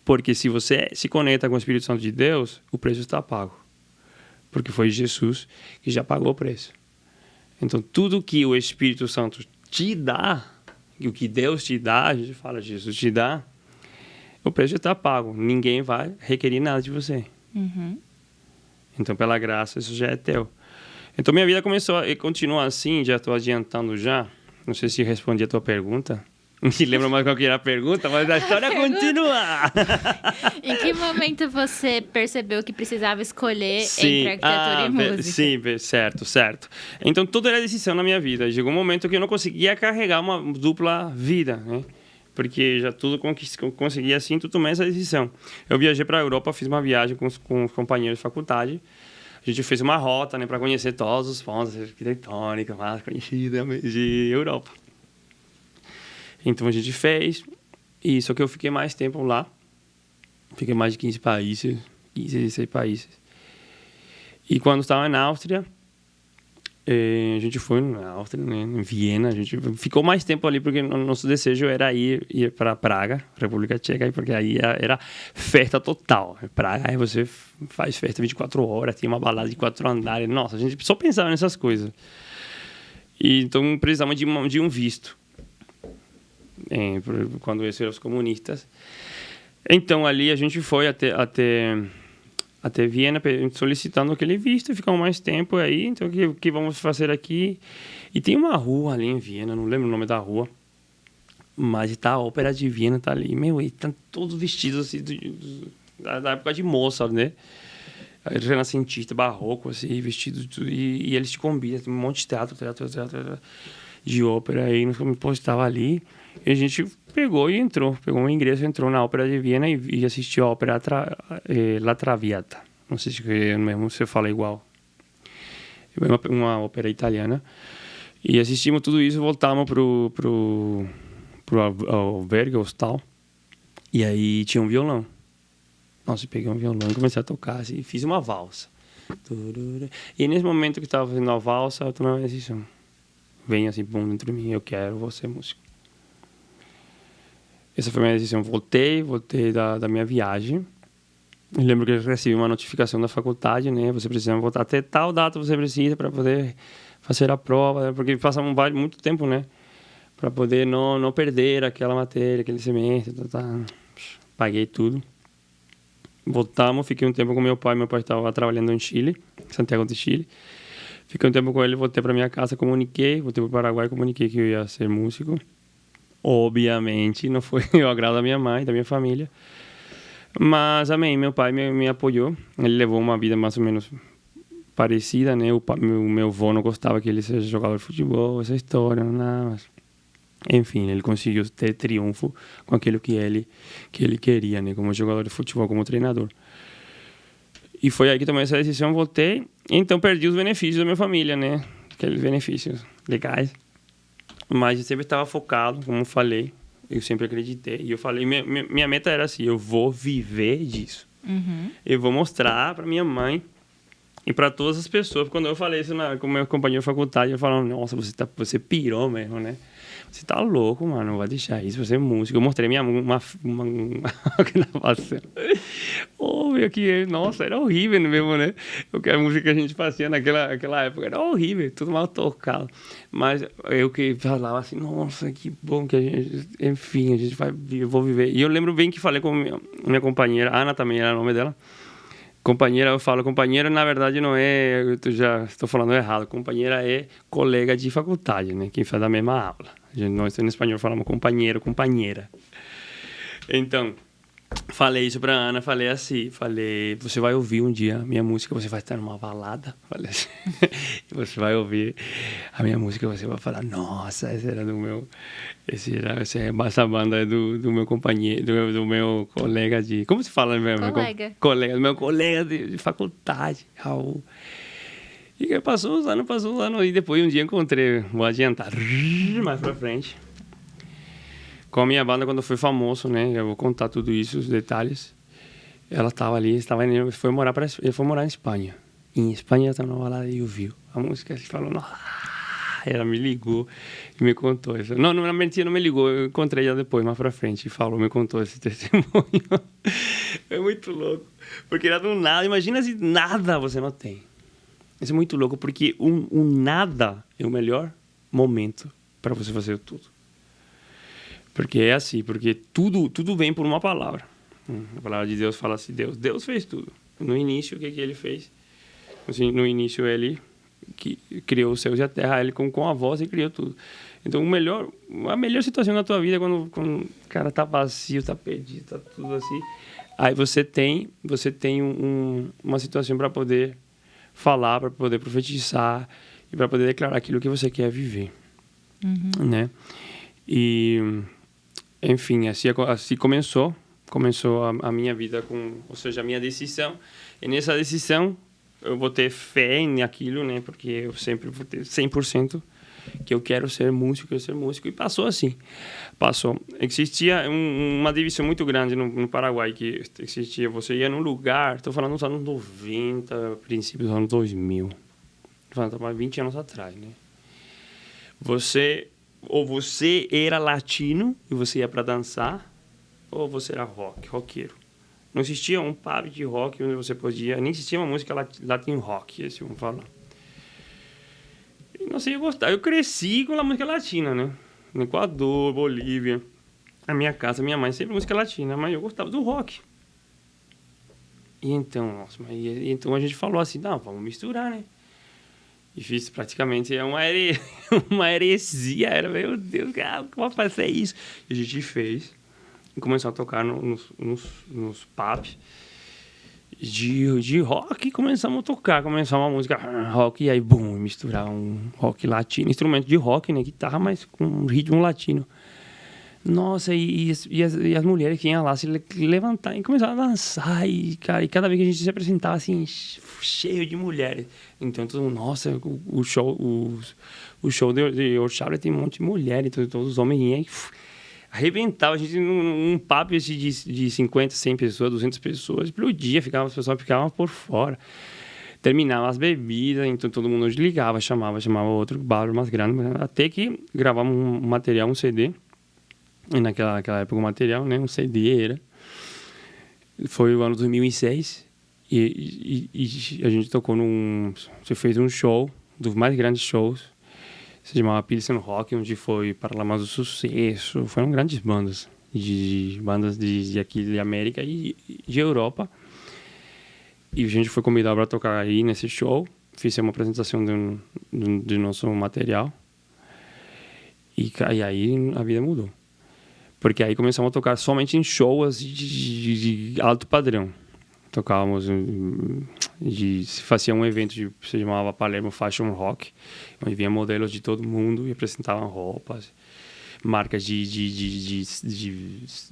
Porque se você se conecta com o Espírito Santo de Deus, o preço está pago. Porque foi Jesus que já pagou o preço. Então tudo que o Espírito Santo te dá, e o que Deus te dá, a gente fala, Jesus te dá, o preço está pago. Ninguém vai requerer nada de você. Uhum. Então, pela graça, isso já é teu. Então, minha vida começou e continua assim, já estou adiantando já. Não sei se respondi a tua pergunta. Não me lembro mais qual que era a pergunta, mas a história continua. Em que momento você percebeu que precisava escolher entre arquitetura e música? Sim, certo. Então, tudo era decisão na minha vida. Chegou um momento que eu não conseguia carregar uma dupla vida, né? Porque já tudo conseguia assim, tu tomei essa decisão. Eu viajei para a Europa, fiz uma viagem com os companheiros de faculdade. A gente fez uma rota, né, para conhecer todos os pontos arquitetônicos mais conhecidos de Europa. Então a gente fez, e só que eu fiquei mais tempo lá. Fiquei mais de 15 países, 15, 16 países. E quando estava na Áustria, a gente foi na Áustria, né, em Viena. A gente ficou mais tempo ali porque o nosso desejo era ir para Praga, República Tcheca, porque aí era festa total. Praga, aí você faz festa 24 horas, tem uma balada de 4 andares. Nossa, a gente só pensava nessas coisas. E então precisamos de um visto. Quando eles eram os comunistas. Então ali a gente foi até Viena solicitando aquele visto e ficamos mais tempo aí. Então o que vamos fazer aqui? E tem uma rua ali em Viena, não lembro o nome da rua, mas tá a Ópera de Viena, tá ali. Meu, e estão todos vestidos assim da época de Mozart, né? Renascentista, barroco, assim, vestidos, e eles te convidam, tem um monte de teatro de ópera aí, nós estava ali, e a gente pegou um ingresso, entrou na Ópera de Viena e assistiu a ópera La Traviata. Não sei se mesmo você fala igual. É uma ópera italiana. E assistimos tudo isso, voltamos pro albergue, hostal, e aí tinha um violão. Nossa, eu peguei um violão e comecei a tocar, assim, fiz uma valsa. E nesse momento que estava fazendo a valsa, eu tomei uma decisão. Vem assim, bom, dentro de mim, eu vou ser músico. Essa foi a minha decisão. Voltei da minha viagem. Eu lembro que eu recebi uma notificação da faculdade, né? Você precisa voltar até tal data, você precisa para poder fazer a prova, porque passa muito tempo, né? Para poder não perder aquela matéria, aquele semestre, Paguei tudo. Voltamos, fiquei um tempo com meu pai estava trabalhando em Chile, Santiago de Chile. Fiquei um tempo com ele, voltei para minha casa, voltei para o Paraguai, comuniquei que eu ia ser músico. Obviamente, não foi o agrado da minha mãe, da minha família. Mas, amém, meu pai me apoiou. Ele levou uma vida mais ou menos parecida, né? Meu avô não gostava que ele seja jogador de futebol, essa história, não, mas... Enfim, ele conseguiu ter triunfo com aquilo que ele queria, né? Como jogador de futebol, como treinador. E foi aí que tomei essa decisão, voltei. Então, perdi os benefícios da minha família, né? Aqueles benefícios legais. Mas eu sempre estava focado, como eu falei. Eu sempre acreditei. E eu falei, minha meta era assim, eu vou viver disso. Uhum. Eu vou mostrar para minha mãe e para todas as pessoas. Quando eu falei isso com meu companheiro de faculdade, eu falava, nossa, você pirou mesmo, né? Você tá louco, mano, não vai deixar isso, você é músico. Eu mostrei uma gravação. Oh, meu, nossa, era horrível mesmo, né? Porque a música que a gente fazia naquela época era horrível, tudo mal tocado. Mas eu que falava assim, nossa, que bom que a gente, enfim, eu vou viver. E eu lembro bem que falei com minha companheira, Ana também era o nome dela. Companheira, eu falo, companheira na verdade não é, eu já estou falando errado, companheira é colega de faculdade, né? Quem faz a mesma aula. Nós em espanhol falamos companheiro, companheira. Então, falei isso pra Ana, falei assim, você vai ouvir um dia a minha música, você vai estar numa balada, falei assim, e você vai ouvir a minha música, você vai falar, nossa, essa banda é do meu companheiro, do meu colega de, como se fala mesmo? Colega. Do meu colega de faculdade, Raul. E aí passou uns anos, e depois um dia encontrei, vou adiantar, mais pra frente, com a minha banda quando foi famoso, né? Eu vou contar tudo isso, os detalhes. Ela estava ali, foi morar em Espanha. Em Espanha ela estava numa balada e ouviu a música. Ele falou, nossa. Ela me ligou e me contou isso. Não, na mentira, não me ligou. Eu encontrei ela depois, mais pra frente, e falou, me contou esse testemunho. É muito louco. Porque era do nada. Imagina se nada você não tem. Isso é muito louco, porque o nada é o melhor momento para você fazer tudo. Porque é assim, porque tudo vem por uma palavra. A palavra de Deus fala assim, Deus fez tudo. No início, o que ele fez? Assim, no início, ele que criou os céus e a terra, ele com a voz e criou tudo. Então, a melhor situação na tua vida é quando o cara tá vazio, tá perdido, tá tudo assim. Aí você tem uma situação para poder falar, para poder profetizar e para poder declarar aquilo que você quer viver. Né? E... enfim, assim começou a minha vida, ou seja, a minha decisão. E nessa decisão, eu vou ter fé naquilo, né? Porque eu sempre vou ter 100% que eu quero ser músico, E passou assim. Existia uma divisão muito grande no Paraguai, que existia, você ia num lugar, estou falando dos anos 90, princípios dos anos 2000. Estou falando 20 anos atrás, né? Ou você era latino e você ia para dançar, ou você era roqueiro. Não existia um pub de rock onde você podia... nem existia uma música latin rock, esse vamos falar. E não sei, eu gostava. Eu cresci com a música latina, né? No Equador, Bolívia. Na minha casa, minha mãe sempre música latina, mas eu gostava do rock. E então, então a gente falou assim, não, vamos misturar, né? E fiz praticamente uma heresia. Era, meu Deus, como fazer isso? E a gente fez. E começou a tocar nos pubs de rock. E começamos a tocar. Começou uma música rock. E aí, bum, misturar um rock latino. Instrumento de rock, né? Guitarra, mas com um ritmo latino. Nossa, e as mulheres que iam lá se levantar e começaram a dançar. E cada vez que a gente se apresentava, assim, cheio de mulheres. Então, todo mundo, nossa, o show de Orchard tem um monte de mulheres. Então, todos os homens iam e arrebentavam. A gente, num papo de 50, 100 pessoas, 200 pessoas, explodia, as pessoas ficavam por fora. Terminava as bebidas, então todo mundo ligava, chamava outro bar mais grande. Até que gravamos um material, um CD. E naquela época o material, né, um CD era. Foi o ano 2006 e a gente tocou você fez um show, dos mais grandes shows, se chamava Pilsen Rock, onde foi Paralamas do Sucesso, foram grandes bandas, bandas de aqui de América e de Europa. E a gente foi convidado para tocar aí nesse show, fiz uma apresentação do nosso material e aí a vida mudou. Porque aí começamos a tocar somente em shows de alto padrão. Tocávamos, se fazia um evento que se chamava Palermo Fashion Rock, onde vinha modelos de todo mundo e apresentavam roupas, marcas de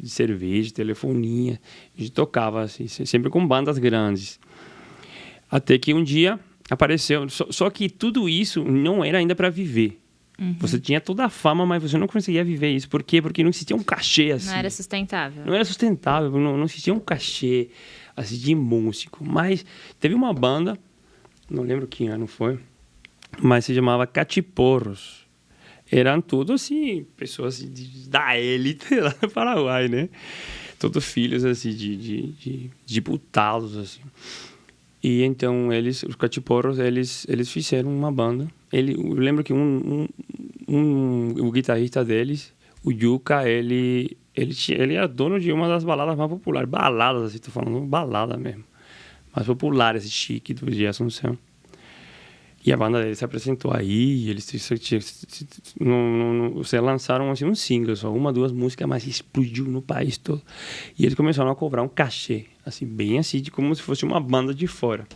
cerveja, telefonia. A gente tocava assim, sempre com bandas grandes. Até que um dia apareceu... Só que tudo isso não era ainda para viver. Você tinha toda a fama, mas você não conseguia viver isso. Por quê? Porque não existia um cachê assim. Não era sustentável. Não era sustentável, não existia um cachê assim, de músico. Mas teve uma banda, não lembro que ano foi, mas se chamava Cachiporros. Eram tudo assim, pessoas da élite lá no Paraguai, né? Todos filhos assim, de deputados, assim. E então os Cachiporros, eles fizeram uma banda. Eu lembro que o guitarrista deles, o Yuka, ele é dono de uma das baladas mais populares. Baladas, assim, tô falando balada mesmo. Mais populares, chique, do de Assunção. E a banda deles se apresentou aí, eles lançaram assim, um single, só uma, duas músicas, mas explodiu no país todo. E eles começaram a cobrar um cachê, assim, bem assim, de como se fosse uma banda de fora.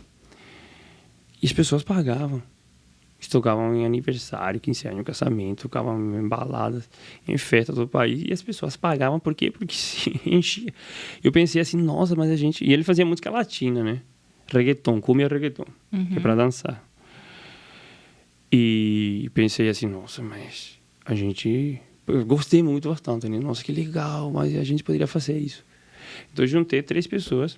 E as pessoas pagavam. Eles tocavam em aniversário, 15 anos, casamento, tocavam em baladas, em festa do país, e as pessoas pagavam, por quê? Porque se enchia. Eu pensei assim, nossa, mas a gente... E ele fazia música latina, né? Reggaeton, cumbia reggaeton, que é pra dançar. E pensei assim, nossa, mas a gente... Eu gostei muito bastante, né? Nossa, que legal, mas a gente poderia fazer isso. Então eu juntei 3 pessoas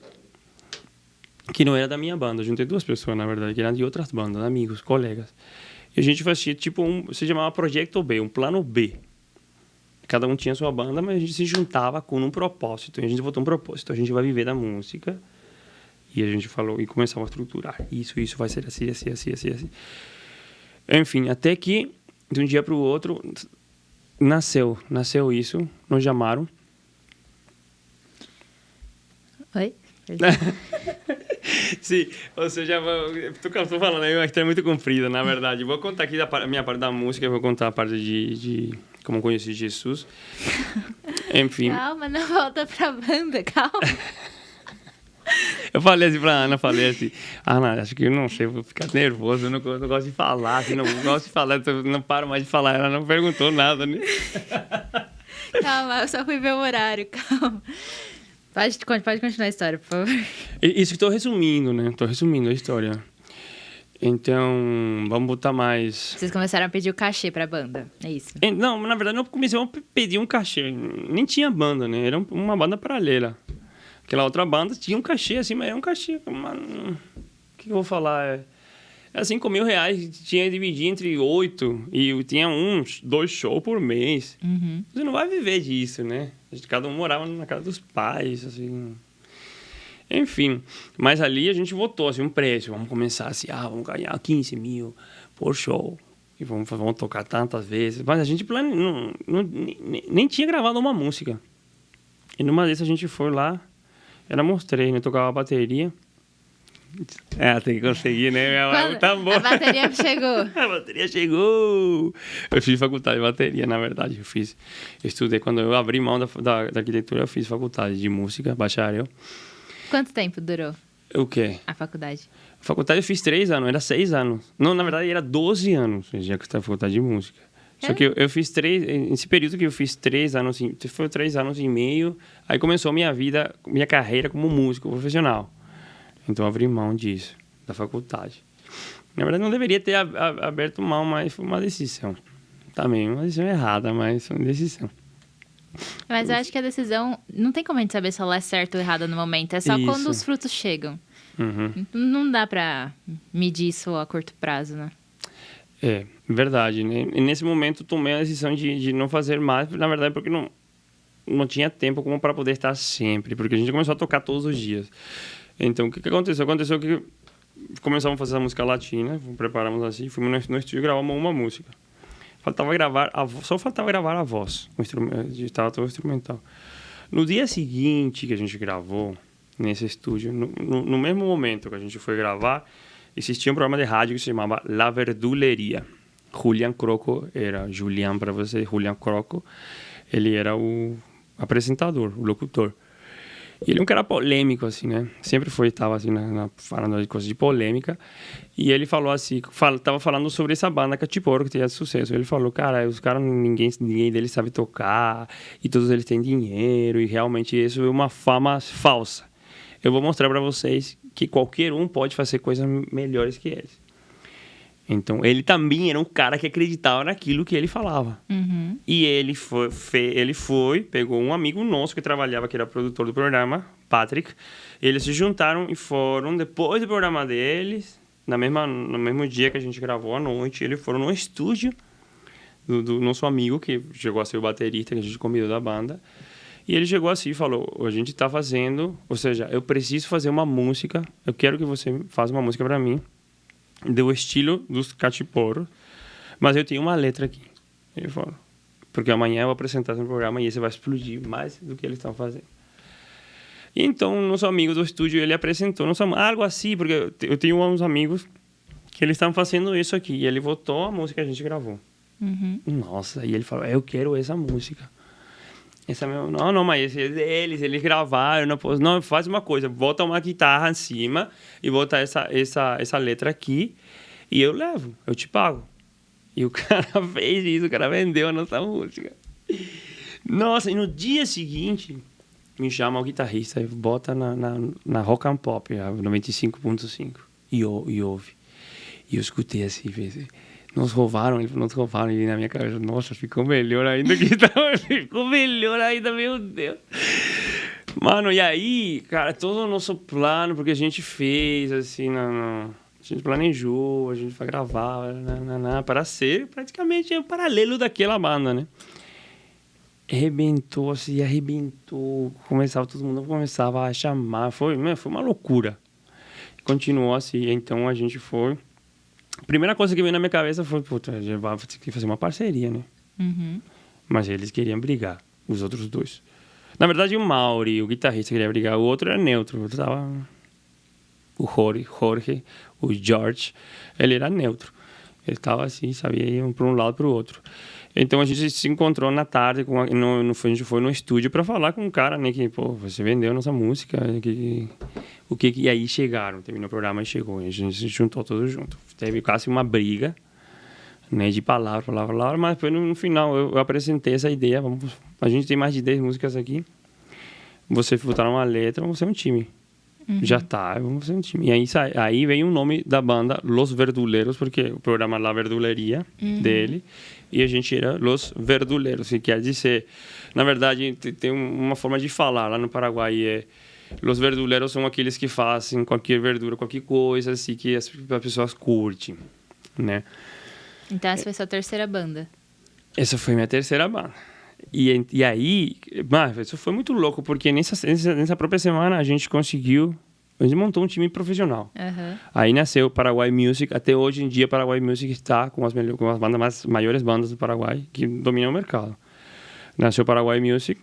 que não era da minha banda. Eu juntei 2 pessoas, na verdade, que eram de outras bandas, amigos, colegas. E a gente fazia tipo se chamava Projeto B, um plano B. Cada um tinha sua banda, mas a gente se juntava com um propósito. E a gente botou um propósito. A gente vai viver da música. E a gente falou, e começamos a estruturar. Isso vai ser assim, assim, assim, assim, assim. Enfim, até que, de um dia para o outro, nasceu isso. Nos chamaram. Oi? Sim, ou seja, estou falando aí uma história muito comprida, na verdade. Vou contar aqui a minha parte da música, vou contar a parte de como conheci Jesus. Enfim. Calma, não volta pra banda, calma. Eu falei assim pra Ana, Ana, acho que eu não sei, vou ficar nervoso, eu não gosto de falar, assim, não gosto de falar, não paro mais de falar. Ela não perguntou nada, né? Calma, eu só fui ver o horário, calma. Pode continuar a história, por favor. Isso que estou resumindo, né? Estou resumindo a história. Então, vamos botar mais... Vocês começaram a pedir o cachê pra banda, é isso? Não, na verdade, não comecei a pedir um cachê. Nem tinha banda, né? Era uma banda paralela. Aquela outra banda tinha um cachê, assim, mas era um cachê... O que eu vou falar? Era 5 mil reais, tinha que dividir entre 8, e tinha 2 shows por mês. Uhum. Você não vai viver disso, né? Cada um morava na casa dos pais, assim... Enfim, mas ali a gente votou, assim, um preço. Vamos começar assim, vamos ganhar 15 mil por show. E vamos tocar tantas vezes. Mas a gente nem tinha gravado uma música. E numa dessas a gente foi lá, éramos 3, né? Tocava a bateria. Tem que conseguir, né? Tá bom. A bateria chegou. A bateria chegou. Eu fiz faculdade de bateria, na verdade. Eu estudei, quando eu abri mão da arquitetura, eu fiz faculdade de música, bacharel. Quanto tempo durou? O quê? A faculdade. A faculdade eu fiz 3 anos, era 6 anos. Não, na verdade era 12 anos, já que eu estava na faculdade de música. Só que eu fiz 3, nesse período que eu fiz 3 anos, foi 3 anos e meio, aí começou a minha carreira como músico profissional. Então eu abri mão disso, da faculdade. Na verdade não deveria ter aberto mão, mas foi uma decisão. Também, uma decisão errada, mas foi uma decisão. Mas eu acho que a decisão... Não tem como a gente saber se ela é certa ou errada no momento. É só quando os frutos chegam. Uhum. Não dá pra medir isso a curto prazo, né? É, verdade, né? E nesse momento tomei a decisão de não fazer mais, na verdade, porque não tinha tempo como para poder estar sempre. Porque a gente começou a tocar todos os dias. Então, o que aconteceu? Aconteceu que começamos a fazer a música latina, preparamos assim, fomos no estúdio e gravamos uma música. Só faltava gravar a voz, estava todo instrumental. No dia seguinte que a gente gravou, nesse estúdio, no mesmo momento que a gente foi gravar, existia um programa de rádio que se chamava La Verduleria. Julián Croco era, Julián para você, Julián Croco, ele era o apresentador, o locutor. E ele é um cara polêmico, assim, né? Sempre estava assim, falando de coisas de polêmica. E ele falou assim, estava falando sobre essa banda Cachiporo, que tinha sucesso. Ele falou, cara, os caras, ninguém deles sabe tocar, e todos eles têm dinheiro, e realmente isso é uma fama falsa. Eu vou mostrar para vocês que qualquer um pode fazer coisas melhores que eles. Então, ele também era um cara que acreditava naquilo que ele falava. Uhum. E ele pegou um amigo nosso que trabalhava, que era produtor do programa, Patrick. Eles se juntaram e foram, depois do programa deles, no mesmo dia que a gente gravou à noite, eles foram no estúdio do nosso amigo, que chegou a ser o baterista, que a gente convidou da banda. E ele chegou assim e falou, a gente está fazendo, ou seja, eu preciso fazer uma música, eu quero que você faça uma música para mim, do estilo dos Cachiporos, mas eu tenho uma letra aqui. Ele falou, porque amanhã eu vou apresentar no programa e esse vai explodir mais do que eles estão fazendo. E então, nosso amigo do estúdio, ele apresentou algo assim, porque eu tenho uns amigos que eles estavam fazendo isso aqui. E ele voltou a música que a gente gravou. Nossa, e ele falou, eu quero essa música. Essa mesmo, não, mas eles gravaram, não posso. Não, faz uma coisa, bota uma guitarra em cima e bota essa letra aqui e eu levo, eu te pago. E o cara fez isso, o cara vendeu a nossa música. Nossa, e no dia seguinte, me chama o guitarrista e bota na Rock and Pop, 95.5, e ouve. E eu escutei assim, pensei, nos roubaram, e na minha cabeça, nossa, ficou melhor ainda que estava, ficou melhor ainda, meu Deus. Mano, e aí, cara, todo o nosso plano, porque a gente fez, assim, a gente planejou, a gente vai gravar, para ser praticamente o paralelo daquela banda, né? Arrebentou, todo mundo começava a chamar, foi uma loucura. Continuou assim, então a gente foi... A primeira coisa que veio na minha cabeça foi, puta, a gente vai ter que fazer uma parceria, né? Mas eles queriam brigar, os outros dois. Na verdade, o Mauri, o guitarrista, queria brigar, o outro era neutro. O outro tava... O Jorge, o George, ele era neutro. Ele tava assim, sabia, ir para um lado para o outro. Então a gente se encontrou na tarde, a gente foi no estúdio para falar com um cara, né? Que, pô, você vendeu nossa música, e aí chegaram, terminou o programa e chegou. E a gente se juntou todos juntos. Teve quase uma briga, né? De palavra, mas foi no final eu apresentei essa ideia. A gente tem mais de 10 músicas aqui. Você botar uma letra, vamos ser um time. Já tá, vamos ser um time. E aí veio o nome da banda, Los Verduleros, porque o programa La Verduleria dele, e a gente era Los Verduleros, que quer dizer, na verdade, tem uma forma de falar lá no Paraguai, Los Verduleros são aqueles que fazem qualquer verdura, qualquer coisa, assim, que as pessoas curtem, né? Então essa foi sua terceira banda? Essa foi minha terceira banda. E aí, mas isso foi muito louco, porque nessa própria semana a gente montou um time profissional. Aí nasceu o Paraguai Music. Até hoje em dia, o Paraguai Music está com as maiores bandas do Paraguai, que dominam o mercado. Nasceu o Paraguai Music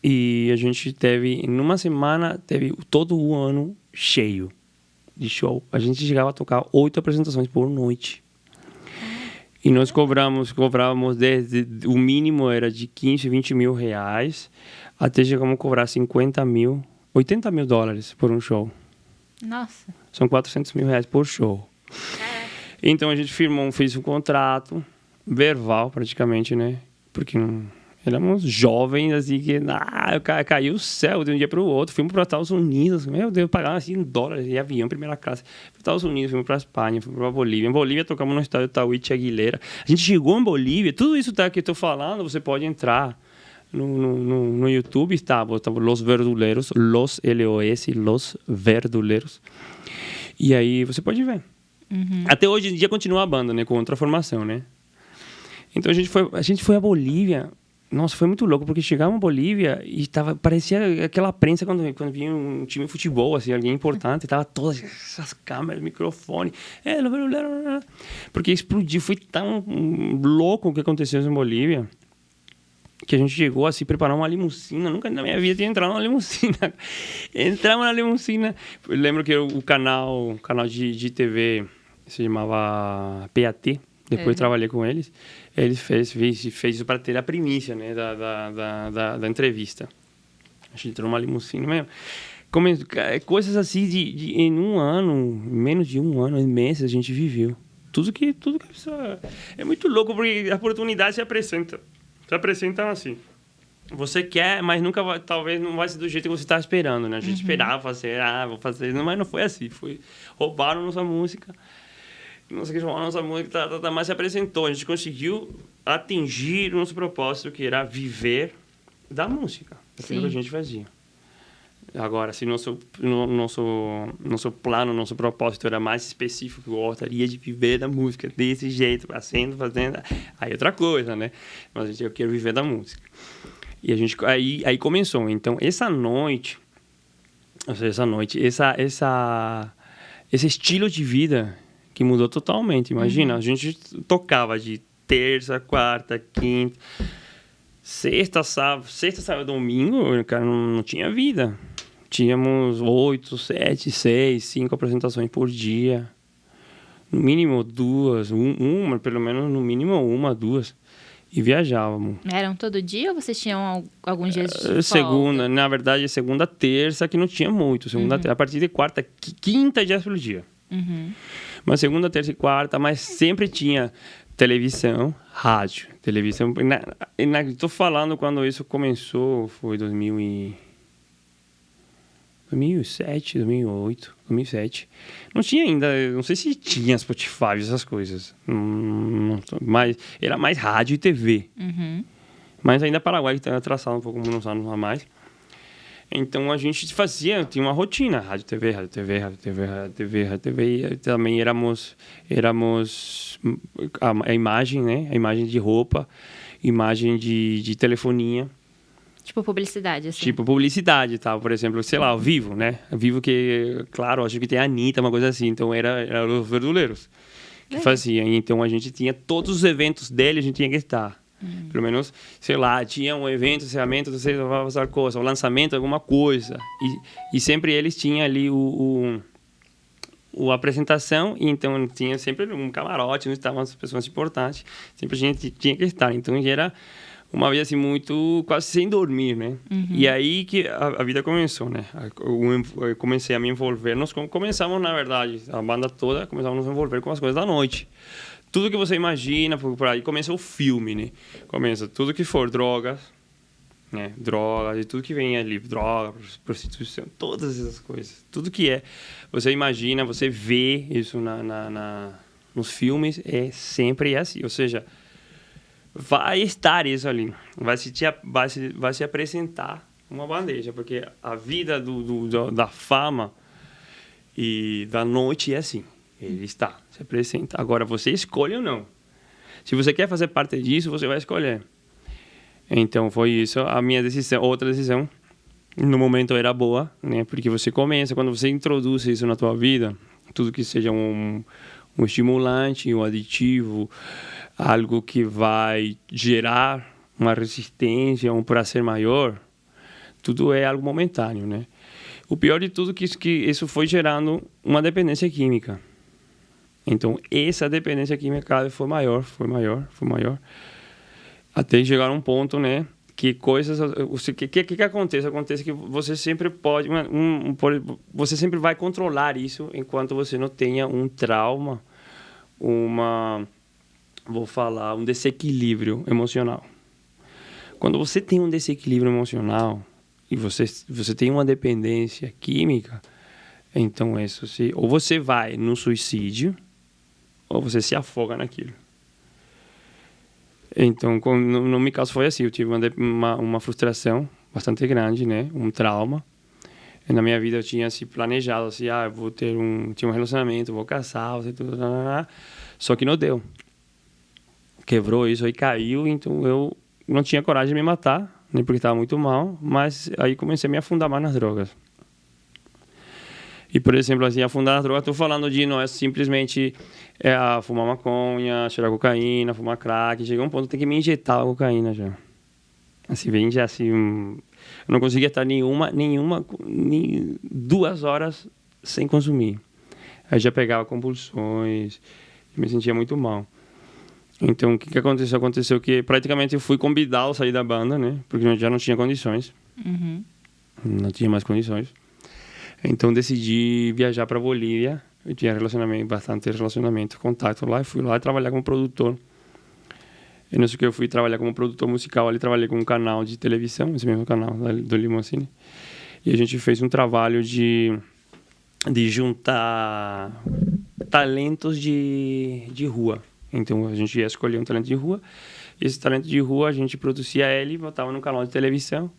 e a gente numa semana, teve todo o ano cheio de show. A gente chegava a tocar 8 apresentações por noite. E nós cobrávamos desde... O mínimo era de 15, 20 mil reais, até chegamos a cobrar 50 mil, 80 mil dólares por um show. Nossa. São 400 mil reais por show. Então a gente fez um contrato verbal, praticamente, né? Porque éramos jovens, assim, que caiu o céu de um dia para o outro. Fomos para os Estados Unidos, meu Deus, pagava assim em dólares, em avião, primeira classe. Para os Estados Unidos, fomos para a Espanha, fomos para a Bolívia. Em Bolívia, tocamos no estádio Tawiti Aguilera. A gente chegou em Bolívia, tudo isso que eu estou falando, você pode entrar no YouTube, está Los Verduleros, Los L-O-S, Los Verduleros. E aí você pode ver. Até hoje em dia continua a banda, né, com outra formação, né? Então a gente foi à Bolívia. Nossa, foi muito louco, porque chegava em Bolívia e parecia aquela prensa quando vinha um time de futebol, assim, alguém importante, tava todas essas câmeras, microfone, porque explodiu, foi tão louco o que aconteceu em Bolívia, que a gente chegou a se preparar uma limusina. Nunca na minha vida tinha entrado numa limusina. Entramos na limusina. Eu lembro que o canal de TV se chamava PAT. Depois trabalhei com eles. Eles fez isso para ter a primícia, né, da entrevista. A gente entrou numa limusina mesmo. Coisas assim em um ano, menos de um ano, em meses, a gente viveu. Tudo que é muito louco, porque a oportunidade se apresenta. Se apresentam assim. Você quer, mas nunca vai, talvez não vai ser do jeito que você está esperando, né? A gente esperava fazer, vou fazer, mas não foi assim. Roubaram nossa música. Não sei o que chamar nossa música, mas se apresentou. A gente conseguiu atingir o nosso propósito, que era viver da música. Aquilo que a gente fazia. Agora, se nosso plano, nosso propósito era mais específico, eu gostaria de viver da música desse jeito, fazendo, aí outra coisa, né? Mas eu quero viver da música. E a gente aí começou. Então, esse estilo de vida que mudou totalmente. Imagina, a gente tocava de terça, quarta, quinta, sexta, sábado, domingo, cara, não tinha vida. Tínhamos 8, 7, 6, 5 apresentações por dia. no mínimo duas, uma, pelo menos no mínimo uma, duas. E viajávamos. Eram todo dia ou vocês tinham alguns dias de folga? Segunda, na verdade, segunda, terça, que não tinha muito. Segunda, a partir de quarta, quinta dias pelo dia. Mas segunda, terça e quarta, mas sempre tinha televisão, rádio. Televisão. Estou falando quando isso começou, foi 2007, 2008, 2007. Não tinha ainda, não sei se tinha Spotify, essas coisas. Mas era mais rádio e TV. Mas ainda Paraguai que está atrasado um pouco, uns anos a mais. Então a gente tinha uma rotina, rádio, TV, rádio, TV, rádio, TV, rádio, TV, rádio, TV. E também éramos a imagem, né? A imagem de roupa, imagem de telefonia. Tipo publicidade, assim. Tipo publicidade e tal, por exemplo, sei lá, o Vivo, né? Vivo que, claro, acho que tem a Anitta, uma coisa assim. Então, era os verduleiros que faziam. Então, a gente tinha todos os eventos dele, a gente tinha que estar. Pelo menos, sei lá, tinha um evento, encerramento, não sei, fazer coisa, o lançamento, alguma coisa. E sempre eles tinham ali a apresentação, e então tinha sempre um camarote, onde estavam as pessoas importantes. Sempre a gente tinha que estar. Então, era uma vida assim muito quase sem dormir, né? E aí que a vida começou, né? Eu comecei a me envolver, começamos na verdade, a banda toda começamos a nos envolver com as coisas da noite. Tudo que você imagina, por aí começa o filme, né? Começa tudo que for drogas, né? Drogas e tudo que vem ali, droga, prostituição, todas essas coisas. Tudo que você imagina, você vê isso nos filmes, sempre assim, ou seja, vai estar isso ali, vai se apresentar uma bandeja, porque a vida da fama e da noite é assim, ele se apresenta. Agora, você escolhe ou não. Se você quer fazer parte disso, você vai escolher. Então, foi isso a minha decisão. Outra decisão, no momento era boa, né? Porque você começa, quando você introduz isso na tua vida, tudo que seja um estimulante, um aditivo, algo que vai gerar uma resistência, um prazer maior, tudo é algo momentâneo, né? O pior de tudo é que isso foi gerando uma dependência química. Então, essa dependência química cada vez foi maior, até chegar a um ponto, né, que coisas... O que acontece? Acontece que você sempre pode... você sempre vai controlar isso enquanto você não tenha um trauma, um desequilíbrio emocional. Quando você tem um desequilíbrio emocional e você tem uma dependência química, então isso ou você vai no suicídio ou você se afoga naquilo. Então, no meu caso foi assim, eu tive uma frustração bastante grande, né, um trauma. E na minha vida eu tinha assim planejado assim, eu vou ter tinha um relacionamento, vou casar, tudo, só que não deu. Quebrou isso aí, caiu, então eu não tinha coragem de me matar, nem porque estava muito mal, mas aí comecei a me afundar mais nas drogas. E, por exemplo, assim, afundar nas drogas, estou falando de não é simplesmente fumar maconha, cheirar cocaína, fumar crack, chega um ponto que tem que me injetar a cocaína já. Assim, vem já assim, eu não conseguia estar nem 2 horas sem consumir. Aí já pegava compulsões, me sentia muito mal. Então, o que aconteceu? Aconteceu que praticamente eu fui convidado a sair da banda, né? Porque eu já não tinha condições. Não tinha mais condições. Então, decidi viajar para Bolívia. Eu tinha bastante relacionamento, contato lá. E fui lá trabalhar como produtor. E não sei o que, eu fui trabalhar como produtor musical. Ali trabalhei com um canal de televisão, esse mesmo canal do Limoncini. E a gente fez um trabalho de juntar talentos de rua. Então, a gente ia escolher um talento de rua. E esse talento de rua, a gente produzia ele, botava no canal de televisão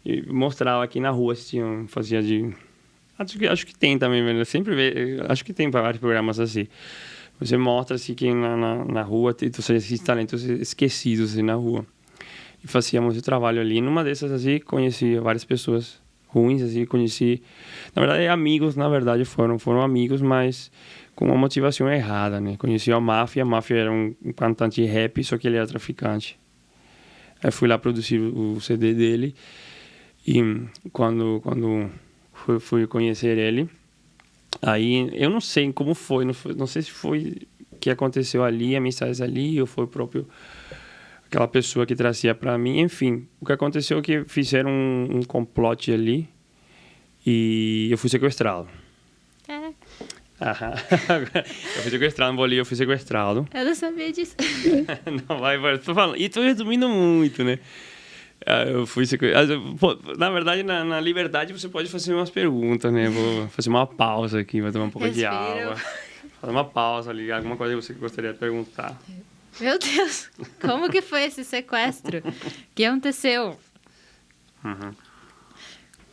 e mostrava aqui na rua se fazia de... Acho que tem também, velho. Sempre acho que tem vários programas assim. Você mostra assim, que na rua tem esses talentos esquecidos assim, na rua. E fazíamos o trabalho ali. Numa dessas, assim, conheci várias pessoas ruins, assim, conheci... Na verdade, amigos, na verdade, foram amigos, mas com uma motivação errada, né? Conheci a Máfia era um cantante de rap, só que ele era traficante. Aí fui lá produzir o CD dele e quando fui conhecer ele, Aí, eu não sei como foi, não sei se foi o que aconteceu ali, amizades ali, ou foi o próprio aquela pessoa que trazia para mim. Enfim, o que aconteceu é que fizeram um complote ali e eu fui sequestrado. Caraca, Aham. Eu fui sequestrado no Bolívia, eu fui sequestrado. eu não sabia disso. Não, vai, tô falando. E tô resumindo muito, né? Eu fui sequestrado. Na verdade, na liberdade, você pode fazer umas perguntas, né? Vou fazer uma pausa aqui, vou tomar um pouco de Respira. água. Fazer uma pausa ali, alguma coisa que você gostaria de perguntar. Meu Deus, como que foi esse sequestro? O que aconteceu? Uhum.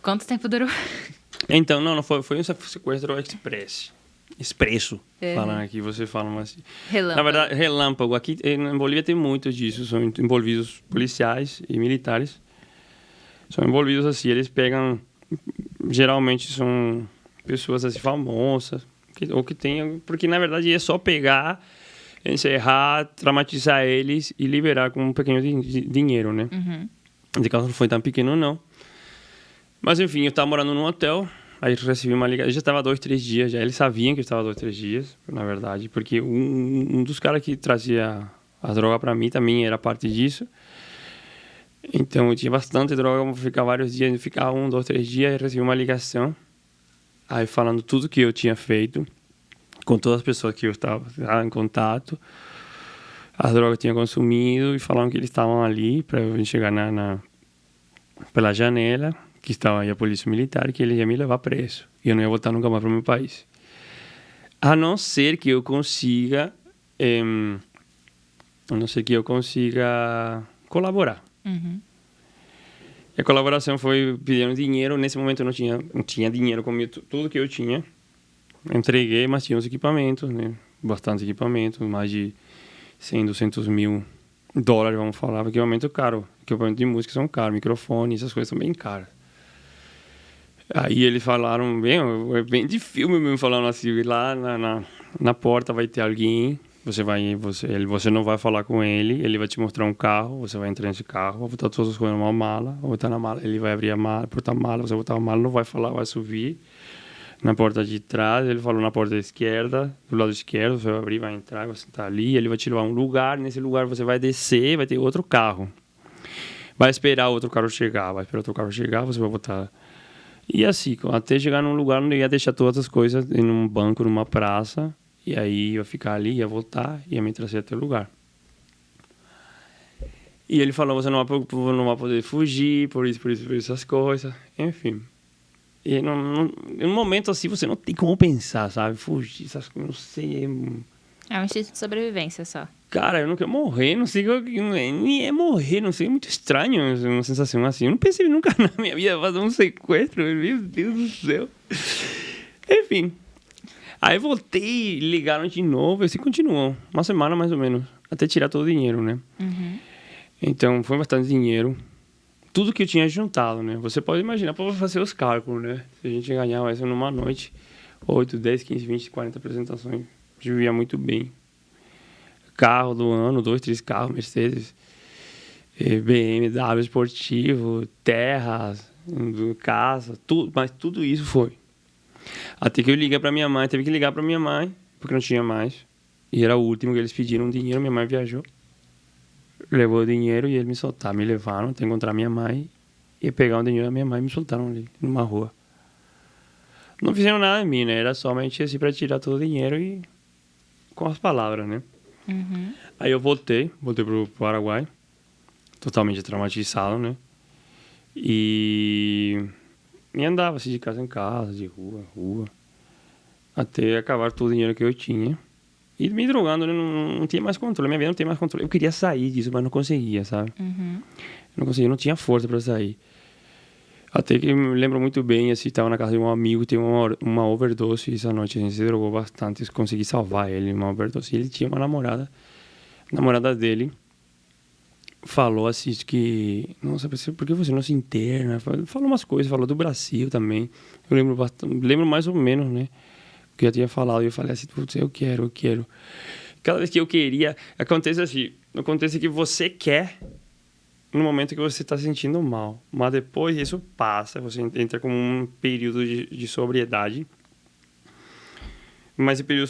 Quanto tempo durou? Então, não foi um sequestro expresso. Uhum. Falando aqui, você fala assim. Relâmpago. Na verdade, relâmpago. Aqui na Bolívia tem muito disso. São envolvidos policiais e militares. São envolvidos assim. Eles pegam... Geralmente são pessoas assim famosas. Ou que tenham... Porque, na verdade, é só pegar, encerrar, traumatizar eles e liberar com um pequeno dinheiro, né? Uhum. De caso não foi tão pequeno, não. Mas, enfim, eu estava morando num hotel. Aí eu recebi uma ligação. Eu já estava 2, 3 dias já. Eles sabiam que eu estava 2, 3 dias, na verdade. Porque um dos caras que trazia a droga para mim também era parte disso. Então, eu tinha bastante droga. Eu ficar vários dias. Eu ficava 1, 2, 3 dias. Aí eu recebi uma ligação. Aí falando tudo que eu tinha feito. Com todas as pessoas que eu estava em contato. As drogas que eu tinha consumido. E falaram que eles estavam ali para eu chegar pela janela. Que estava aí a polícia militar, que ele ia me levar preso. E eu não ia voltar nunca mais para o meu país. A não ser que eu consiga... colaborar. Uhum. E a colaboração foi pedindo dinheiro. Nesse momento eu não tinha dinheiro comigo, tudo que eu tinha. Entreguei, mas tinha os equipamentos, né? Bastante equipamentos, mais de 100, 200 mil dólares, vamos falar. Equipamento caro. Equipamento de música são caros, microfone, essas coisas são bem caras. Aí eles falaram, bem de filme mesmo, falando assim, lá na porta vai ter alguém, você não vai falar com ele vai te mostrar um carro, você vai entrar nesse carro, vai botar todas as coisas numa mala, vai botar na mala, ele vai abrir a mala, botar a mala, você vai botar a mala, não vai falar, vai subir na porta de trás, ele falou na porta esquerda, do lado esquerdo, você vai abrir, vai entrar, vai sentar ali, ele vai te levar a um lugar, nesse lugar você vai descer, vai ter outro carro, vai esperar outro carro chegar, você vai botar... E assim, até chegar num lugar onde eu ia deixar todas as coisas em um banco, numa praça. E aí ia ficar ali, ia voltar, ia me trazer até o lugar. E ele falou, você não vai poder fugir, por isso, essas coisas. Enfim. E num momento assim, você não tem como pensar, sabe? Fugir, essas coisas, não sei. É um instinto de sobrevivência só. Cara, eu não quero morrer, não sei nem é morrer, não sei, é muito estranho uma sensação assim. Eu não pensei nunca na minha vida fazer um sequestro, meu Deus do céu. Enfim. Aí voltei, ligaram de novo, e assim continuou. Uma semana mais ou menos, até tirar todo o dinheiro, né? Uhum. Então, foi bastante dinheiro. Tudo que eu tinha juntado, né? Você pode imaginar para fazer os cálculos, né? Se a gente ganhava isso numa noite, 8, 10, 15, 20, 40 apresentações, eu vivia muito bem. Carro do ano, 2, 3 carros, Mercedes, BMW esportivo, terras, casa, tudo, mas tudo isso foi. Até que eu liguei para minha mãe, teve que ligar para minha mãe, porque não tinha mais. E era o último que eles pediram dinheiro, minha mãe viajou. Levou o dinheiro e eles me soltaram, me levaram até encontrar minha mãe e pegar o dinheiro da minha mãe e me soltaram ali, numa rua. Não fizeram nada em mim, né? Era somente assim para tirar todo o dinheiro e com as palavras, né? Uhum. Aí eu voltei pro Paraguai, totalmente traumatizado, né? E andava assim de casa em casa, de rua em rua, até acabar todo o dinheiro que eu tinha. E me drogando, né? Não tinha mais controle, minha vida não tinha mais controle. Eu queria sair disso, mas não conseguia, sabe? Uhum. Eu não conseguia, não tinha força para sair. Até que eu me lembro muito bem, assim, estava na casa de um amigo, teve uma overdose, e essa noite a gente se drogou bastante, eu consegui salvar ele, uma overdose. E ele tinha uma namorada, a namorada dele falou assim que, nossa, por que você não se interna? Falou umas coisas, falou do Brasil também. Eu lembro bastante, lembro mais ou menos, né? O que eu tinha falado, e eu falei assim, putz, eu quero. Cada vez que eu queria, acontece assim, acontece que você quer no momento que você está se sentindo mal. Mas depois isso passa, você entra como um período de sobriedade. Mas esse período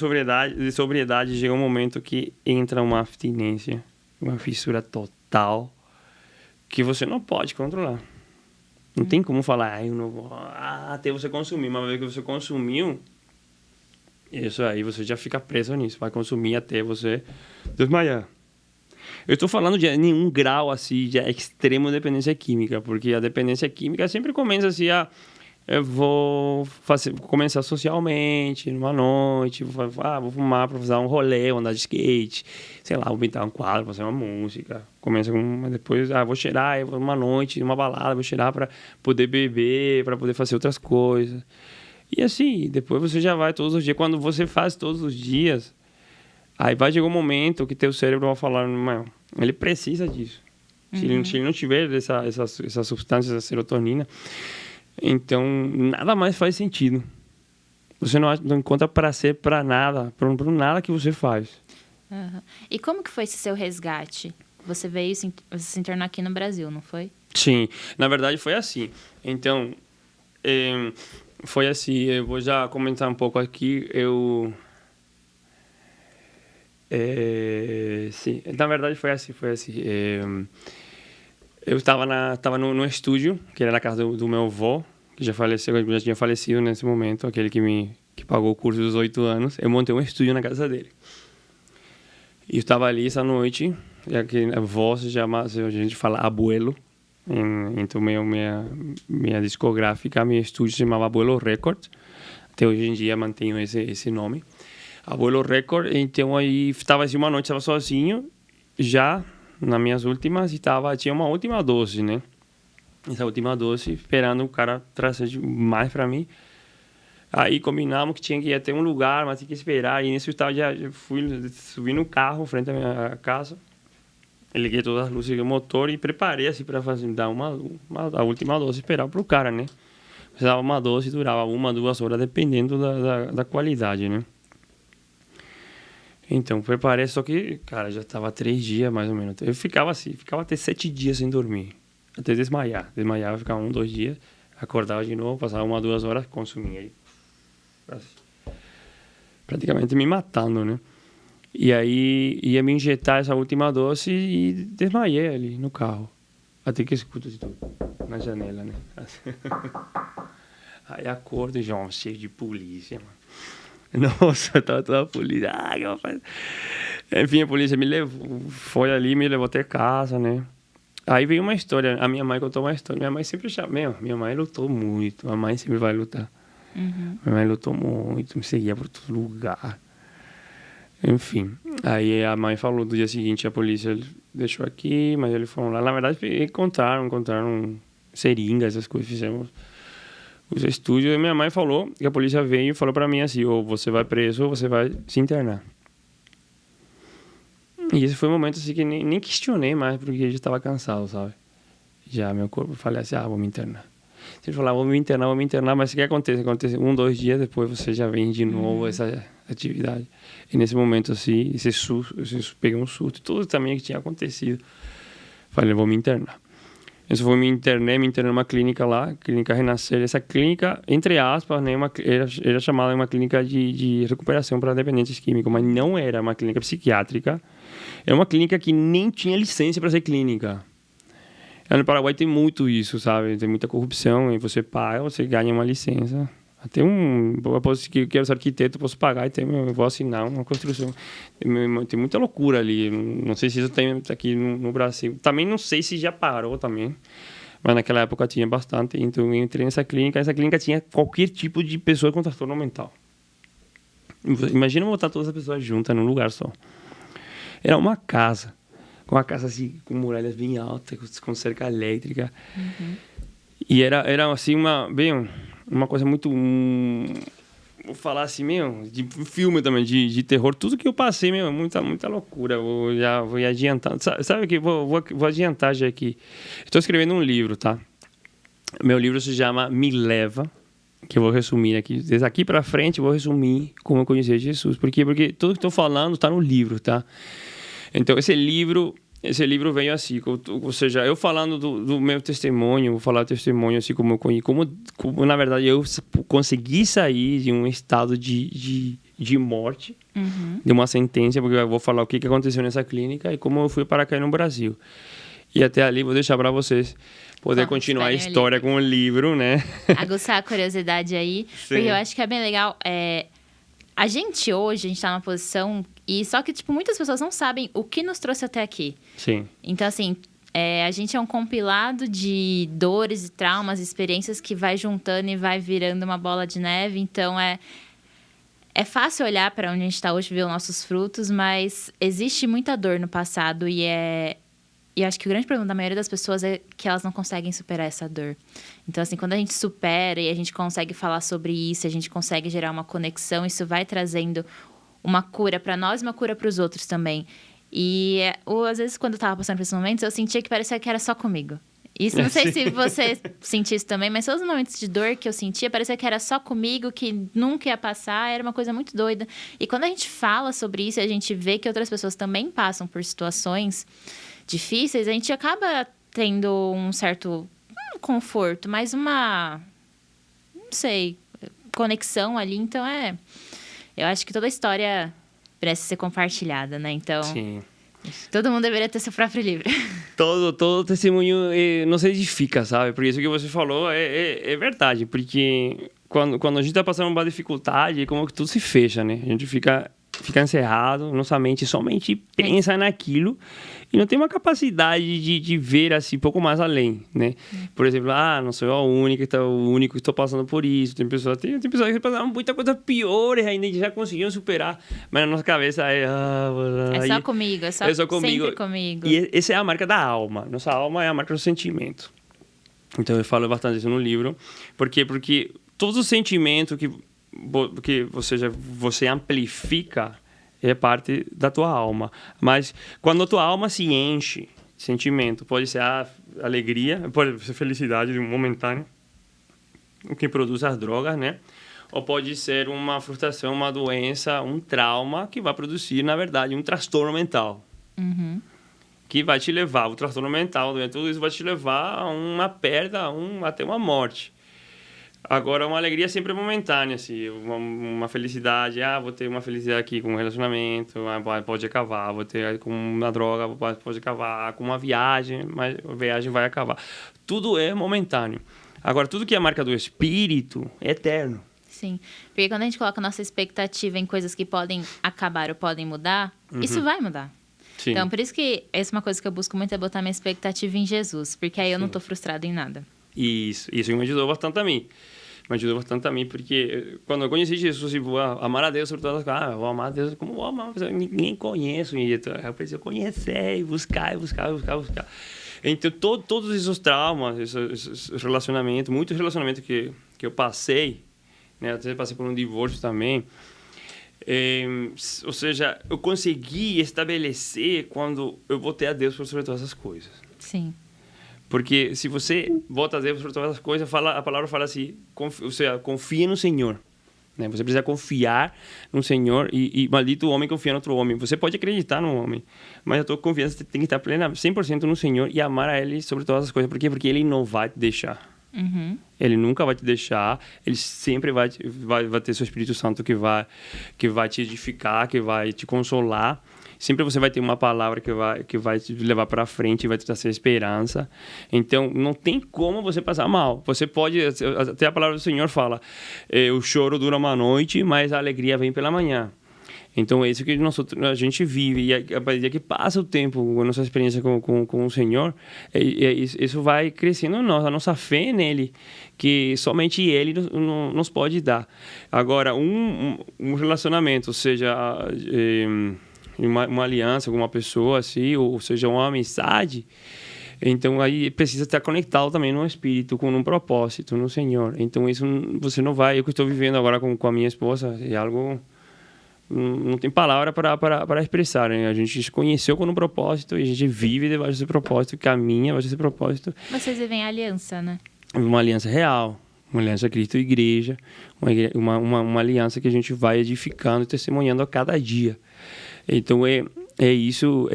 de sobriedade chega um momento que entra uma abstinência, uma fissura total, que você não pode controlar. Não tem como falar, eu não vou... até você consumir. Uma vez que você consumiu, isso aí você já fica preso nisso. Vai consumir até você desmaiar. Eu estou falando de nenhum grau assim de extremo dependência química, porque a dependência química sempre começa assim a... Eu vou começar socialmente, numa noite, vou fumar para fazer um rolê, andar de skate, sei lá, vou pintar um quadro, fazer uma música. Começa com, depois, vou cheirar, eu vou numa noite, numa balada, vou cheirar para poder beber, para poder fazer outras coisas. E assim, depois você já vai todos os dias. Quando você faz todos os dias, aí vai chegar um momento que teu cérebro vai falar, não, ele precisa disso. Se ele não tiver essa substância, essa serotonina, então nada mais faz sentido. Você não encontra prazer para nada, para nada que você faz. Uhum. E como que foi esse seu resgate? Você veio você se internou aqui no Brasil, não foi? Sim, na verdade foi assim. Então, foi assim, eu vou já comentar um pouco aqui. Sim, na verdade foi assim. Eu estava no estúdio, que era na casa do meu avô, que já tinha falecido nesse momento, aquele que pagou o curso dos 8 anos. Eu montei um estúdio na casa dele. E eu estava ali essa noite, e aqui a avó se chama, a gente fala abuelo. Então minha discográfica, meu estúdio se chamava Abuelo Records. Até hoje em dia mantenho esse nome. Abuelo Records. Então aí estava assim uma noite, estava sozinho, já nas minhas últimas, e tinha uma última dose, né? Essa última dose, esperando o cara trazer mais para mim. Aí combinamos que tinha que ir até um lugar, mas tinha que esperar. E nesse estado já subi no carro, frente à minha casa. Liguei todas as luzes do motor e preparei assim para dar a última dose, esperar pro cara, né? Precisava uma dose, durava 1, 2 horas, dependendo da qualidade, né? Então, preparei, só que, cara, já estava 3 dias, mais ou menos. Eu ficava até 7 dias sem dormir, até desmaiar. Desmaiava, ficava 1, 2 dias, acordava de novo, passava 1, 2 horas, consumia. Aí, assim, praticamente me matando, né? E aí ia me injetar essa última dose e desmaiei ali no carro. Até que eu escuto de tudo na janela, né? Aí acordo e já cheio de polícia, mano. Nossa, tava toda a polícia. Que eu faço? Enfim, a polícia me levou até casa, né? Aí veio uma história. A minha mãe contou uma história. Minha mãe sempre chama. Minha mãe lutou muito. A mãe sempre vai lutar. Uhum. Minha mãe lutou muito, me seguia por todo lugar. Enfim, aí a mãe falou do dia seguinte, a polícia deixou aqui, mas eles foram lá. Na verdade, encontraram seringas, essas coisas, fizemos os estúdios. E minha mãe falou, que a polícia veio e falou pra mim assim, ou você vai preso ou você vai se internar. E esse foi um momento assim que nem questionei mais, porque eu já estava cansado, sabe? Já meu corpo, eu falei assim, vou me internar. Ele falou, vou me internar, mas o que acontece? Acontece 1, 2 dias depois, você já vem de novo essa atividade. E nesse momento, assim, esse susto, peguei um susto, tudo também que tinha acontecido. Falei, vou me internar. Eu só me internei numa clínica lá, Clínica Renascer. Essa clínica, entre aspas, né, era chamada uma clínica de recuperação para dependentes químicos, mas não era uma clínica psiquiátrica. Era uma clínica que nem tinha licença para ser clínica. No Paraguai tem muito isso, sabe? Tem muita corrupção, e você paga, você ganha uma licença. Até eu quero ser arquiteto, posso pagar e eu vou assinar uma construção. Tem muita loucura ali. Não sei se isso tem aqui no Brasil. Também não sei se já parou também. Mas naquela época tinha bastante. Então eu entrei nessa clínica. Essa clínica tinha qualquer tipo de pessoa com transtorno mental. Imagina botar todas as pessoas juntas num lugar só. Era uma casa. Com a casa assim, com muralhas bem altas, com cerca elétrica. Uhum. E era assim, uma coisa muito... vou falar assim, de filme também, de terror. Tudo que eu passei, muita loucura. Vou adiantando. Sabe o que? Vou adiantar já aqui. Estou escrevendo um livro, tá? Meu livro se chama Me Leva, que eu vou resumir aqui. Desde aqui para frente, eu vou resumir como eu conheci Jesus. Por quê? Porque tudo que estou falando está no livro, tá? Então, esse livro veio assim, ou seja, eu falando do meu testemunho, vou falar testemunho assim como na verdade eu consegui sair de um estado de de morte, de uma sentença, porque eu vou falar o que aconteceu nessa clínica e como eu fui para cá no Brasil. E até ali vou deixar para vocês poder continuar a história com o livro, né? Aguçar a curiosidade aí, Sim. porque eu acho que é bem legal. A gente hoje, a gente tá numa posição... E só que, tipo, muitas pessoas não sabem o que nos trouxe até aqui. Sim. Então, assim, a gente é um compilado de dores e traumas, experiências que vai juntando e vai virando uma bola de neve. Então, é fácil olhar para onde a gente está hoje e ver os nossos frutos, mas existe muita dor no passado e eu acho que o grande problema da maioria das pessoas é que elas não conseguem superar essa dor. Então, assim, quando a gente supera e a gente consegue falar sobre isso, a gente consegue gerar uma conexão, isso vai trazendo uma cura para nós e uma cura para os outros também. E às vezes, quando eu estava passando por esses momentos, eu sentia que parecia que era só comigo. Isso, não sei se você sentiu isso também, mas todos os momentos de dor que eu sentia, parecia que era só comigo, que nunca ia passar, era uma coisa muito doida. E quando a gente fala sobre isso, a gente vê que outras pessoas também passam por situações difíceis, a gente acaba tendo um certo conforto, mas não sei, conexão ali. Então, eu acho que toda a história merece ser compartilhada, né? Então, Sim. Todo mundo deveria ter seu próprio livro. Todo testemunho não se edifica, sabe? Por isso que você falou é verdade, porque quando a gente está passando uma dificuldade, é como que tudo se fecha, né? A gente fica encerrado, nossa mente somente pensa naquilo e não tem uma capacidade de ver assim um pouco mais além, né? Por exemplo, não sou eu o único que estou passando por isso. Tem pessoas que passaram muita coisa piores ainda e já conseguiram superar, mas na nossa cabeça é só comigo, é só comigo. Sempre comigo. E essa é a marca da alma. Nossa alma é a marca do sentimento. Então eu falo bastante isso no livro, porque todo o sentimento que você amplifica é parte da tua alma. Mas quando a tua alma se enche de sentimento, pode ser a alegria, pode ser felicidade momentânea, o que produz as drogas, né? Ou pode ser uma frustração, uma doença, um trauma que vai produzir, na verdade, um transtorno mental. Uhum. Que vai te levar, o transtorno mental, tudo isso vai te levar a uma perda, até uma morte. Agora, uma alegria sempre é momentânea, assim, uma felicidade, vou ter uma felicidade aqui com um relacionamento, pode acabar, vou ter com uma droga, pode acabar, com uma viagem, mas a viagem vai acabar. Tudo é momentâneo. Agora, tudo que é marca do espírito é eterno. Sim, porque quando a gente coloca nossa expectativa em coisas que podem acabar ou podem mudar, isso vai mudar. Sim. Então, por isso que essa é uma coisa que eu busco muito, é botar minha expectativa em Jesus, porque aí eu não estou frustrado em nada. Isso me ajudou bastante a mim. Porque quando eu conheci Jesus e vou amar a Deus sobre todas as coisas, vou amar a Deus como vou amar, ninguém conheço. E eu preciso conhecer, buscar. Então, todos esses traumas, esses relacionamentos, muitos relacionamentos que eu passei, né? Até passei por um divórcio também. Ou seja, eu consegui estabelecer quando eu botei a Deus sobre todas as coisas. Sim. Porque se você bota a Deus sobre todas as coisas, a palavra fala assim, confia no Senhor. Né? Você precisa confiar no Senhor e maldito o homem confia no outro homem. Você pode acreditar no homem, mas a tua confiança tem que estar plena 100% no Senhor e amar a Ele sobre todas as coisas. Por quê? Porque Ele não vai te deixar. Uhum. Ele nunca vai te deixar. Ele sempre vai ter seu Espírito Santo que vai te edificar, que vai te consolar. Sempre você vai ter uma palavra que vai te levar para frente, vai te trazer esperança. Então, não tem como você passar mal. Você pode... Até a palavra do Senhor fala, o choro dura uma noite, mas a alegria vem pela manhã. Então, é isso que a gente vive. E a medida que passa o tempo, a nossa experiência com o Senhor, isso vai crescendo a nossa fé nele, que somente Ele nos pode dar. Agora, um relacionamento, seja... uma aliança com uma pessoa, assim, ou seja, uma amizade, então aí precisa estar conectado também no Espírito, com um propósito, no Senhor. Então isso você não vai... Eu que estou vivendo agora com a minha esposa, é algo... Não tem palavra para expressar, né? A gente se conheceu com um propósito e a gente vive debaixo desse propósito, caminha debaixo desse propósito. Vocês vivem a aliança, né? Uma aliança real. Uma aliança Cristo e Igreja. Uma aliança que a gente vai edificando e testemunhando a cada dia. Então, isso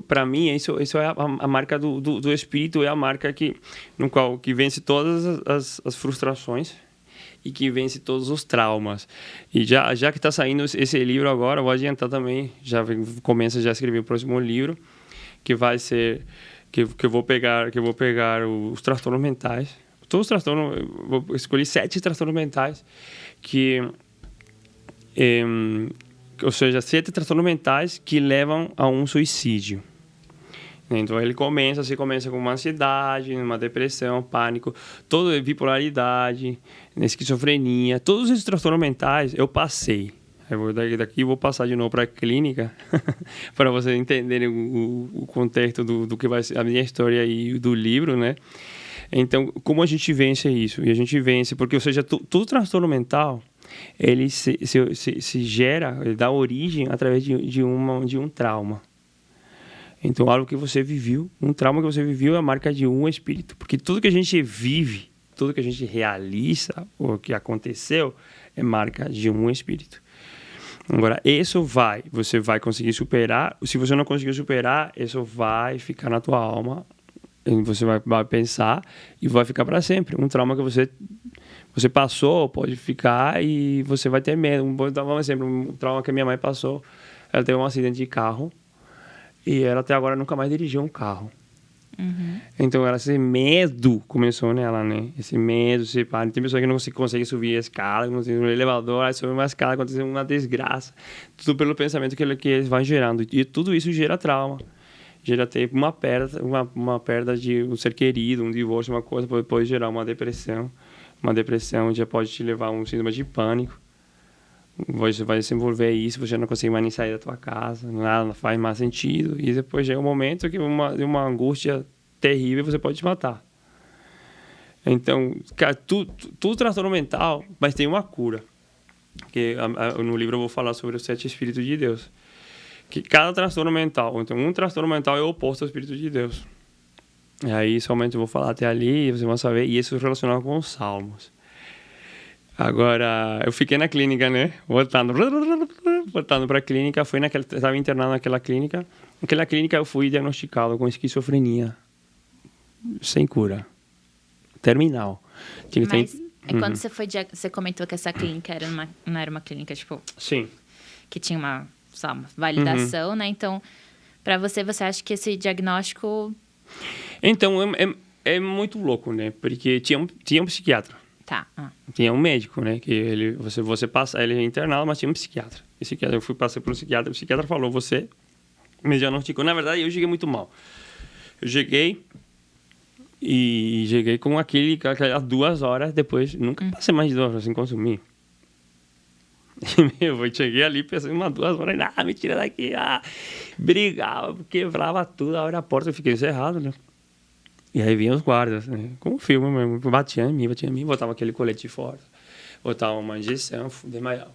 para mim, isso é a marca do Espírito, é a marca que vence todas as frustrações e que vence todos os traumas. E já que está saindo esse livro agora, eu vou adiantar também, começa já a escrever o próximo livro, que vai ser que eu vou pegar os transtornos mentais. Todos os transtornos, eu vou escolher 7 transtornos mentais ou seja, 7 transtornos mentais que levam a um suicídio. Então você começa com uma ansiedade, uma depressão, pânico, toda bipolaridade, esquizofrenia, todos esses transtornos mentais eu passei. Daqui eu vou passar de novo para a clínica para vocês entenderem o contexto do que vai ser a minha história e do livro, né? Então, como a gente vence isso? E a gente vence porque, ou seja, todo transtorno mental ele se gera, ele dá origem através de um trauma. Então, algo que você viveu, um trauma que você viveu é a marca de um espírito. Porque tudo que a gente vive, tudo que a gente realiza, ou que aconteceu, é marca de um espírito. Agora, você vai conseguir superar. Se você não conseguir superar, isso vai ficar na tua alma. E você vai pensar e vai ficar para sempre. Um trauma que você passou, pode ficar e você vai ter medo. Vou dar um exemplo, um trauma que a minha mãe passou. Ela teve um acidente de carro. E ela até agora nunca mais dirigiu um carro. Uhum. Então, esse medo começou nela, né? Esse medo, tem pessoas que não conseguem subir a escada, não conseguem subir no elevador, aí sobe uma escada, acontece uma desgraça. Tudo pelo pensamento que eles vão gerando. E tudo isso gera trauma. Gera até uma perda de um ser querido, um divórcio, uma coisa, pode gerar uma depressão. Uma depressão já pode te levar a um síndrome de pânico. Você vai desenvolver isso, você não consegue mais nem sair da tua casa, nada não faz mais sentido. E depois chega um momento que uma angústia terrível você pode te matar. Então, cara, tudo transtorno mental, mas tem uma cura. Que no livro eu vou falar sobre os 7 Espíritos de Deus. Que cada transtorno mental, então um transtorno mental é oposto ao Espírito de Deus. E aí somente eu vou falar até ali, vocês vão saber, e isso é relacionado com os Salmos. Agora, eu fiquei na clínica, né? Voltando para a clínica, estava internado naquela clínica. Naquela clínica eu fui diagnosticado com esquizofrenia. Sem cura. Terminal. Mas quando você comentou que essa clínica não era uma clínica, tipo... Sim. Que tinha uma validação, né? Então, para você acha que esse diagnóstico... Então, é muito louco, né? Porque tinha um psiquiatra. Tá. Tinha um médico, né? Que você passa, ele é internado, mas tinha um psiquiatra. Eu passei por um psiquiatra, o psiquiatra falou, você me diagnosticou. Na verdade, eu cheguei muito mal. Eu cheguei com aquelas 2 horas depois. Nunca passei mais de 2 horas sem consumir. Eu cheguei ali, pensei umas 2 horas, me tira daqui. Brigava, quebrava tudo, abria a porta, eu fiquei encerrado, né? E aí vinham os guardas, né? Como um filme mesmo. Batia em mim, botava aquele colete fora, botava uma injeção, desmaiava.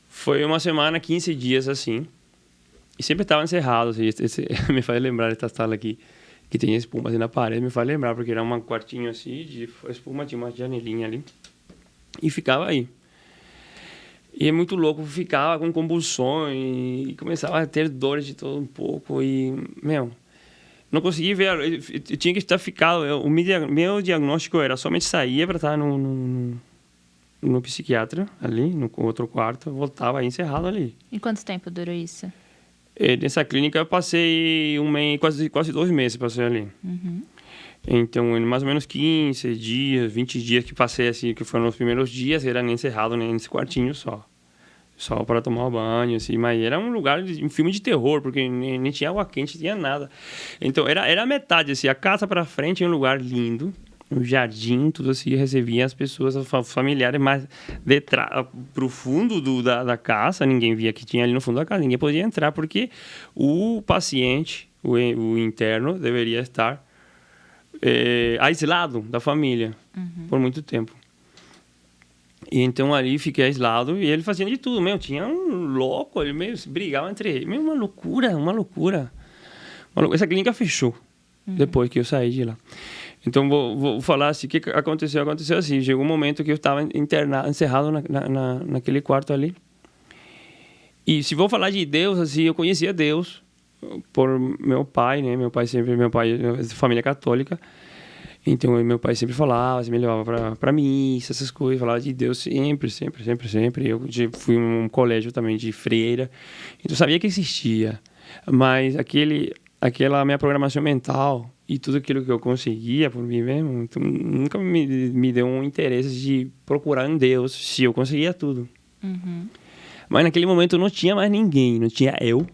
Foi uma semana, 15 dias assim. E sempre estava encerrado. Assim, me faz lembrar dessa sala aqui, que tem espuma assim na parede. Me faz lembrar, porque era um quartinho assim, de espuma, tinha uma janelinha ali. E ficava aí. E é muito louco, ficava com convulsões, e começava a ter dores de todo um pouco. E, não consegui ver, eu tinha que estar ficado. O meu diagnóstico era somente sair para estar no psiquiatra, ali, no outro quarto, voltava aí encerrado ali. E quanto tempo durou isso? Nessa clínica eu passei um mês, quase 2 meses passei ali. Uhum. Então, mais ou menos 15 dias, 20 dias que passei assim, que foram os primeiros dias, era encerrado nesse quartinho só para tomar banho, assim, mas era um lugar, um filme de terror, porque nem tinha água quente, tinha nada. Então, era a metade, assim, a casa para frente é um lugar lindo, um jardim, tudo assim, recebia as pessoas, os familiares, mas pro fundo da casa, ninguém via que tinha ali no fundo da casa, ninguém podia entrar, porque o paciente, o interno, deveria estar aislado da família por muito tempo. E então ali fiquei aislado e ele fazia de tudo, tinha um louco, ele meio brigava entre eles, uma loucura. Essa clínica fechou depois que eu saí de lá. Então vou falar assim, o que aconteceu? Aconteceu assim, chegou um momento que eu estava encerrado naquele quarto ali. E se vou falar de Deus, assim, eu conhecia Deus por meu pai, né? Meu pai é de família católica. Então, meu pai sempre falava, me levava para missa, essas coisas, falava de Deus sempre, sempre, sempre, sempre. Eu fui em um colégio também de freira, então eu sabia que existia, mas aquela minha programação mental e tudo aquilo que eu conseguia por mim mesmo, então, nunca me deu um interesse de procurar em Deus se eu conseguia tudo. Uhum. Mas naquele momento não tinha mais ninguém, não tinha eu.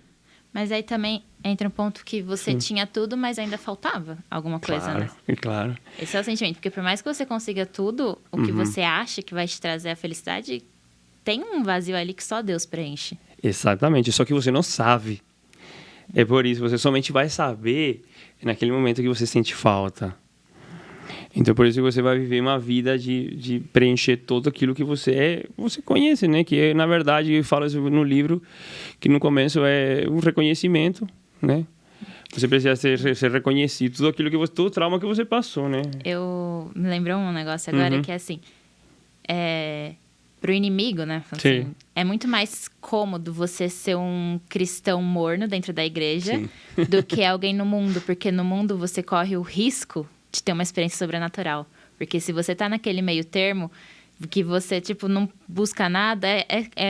Mas aí também entra um ponto que você tinha tudo, mas ainda faltava alguma coisa, né? Claro. Esse é o sentimento, porque por mais que você consiga tudo, o que você acha que vai te trazer a felicidade, tem um vazio ali que só Deus preenche. Exatamente, só que você não sabe. É por isso, você somente vai saber naquele momento que você sente falta. Então, por isso que você vai viver uma vida de preencher tudo aquilo que você conhece, né? Que, na verdade, fala no livro que no começo é um reconhecimento, né? Você precisa ser reconhecido, tudo aquilo que você, todo o trauma que você passou, né? Eu me lembrei um negócio agora que é assim, pro inimigo, né? Assim, é muito mais cômodo você ser um cristão morno dentro da igreja do que alguém no mundo, porque no mundo você corre o risco de ter uma experiência sobrenatural. Porque se você tá naquele meio termo, que você, tipo, não busca nada,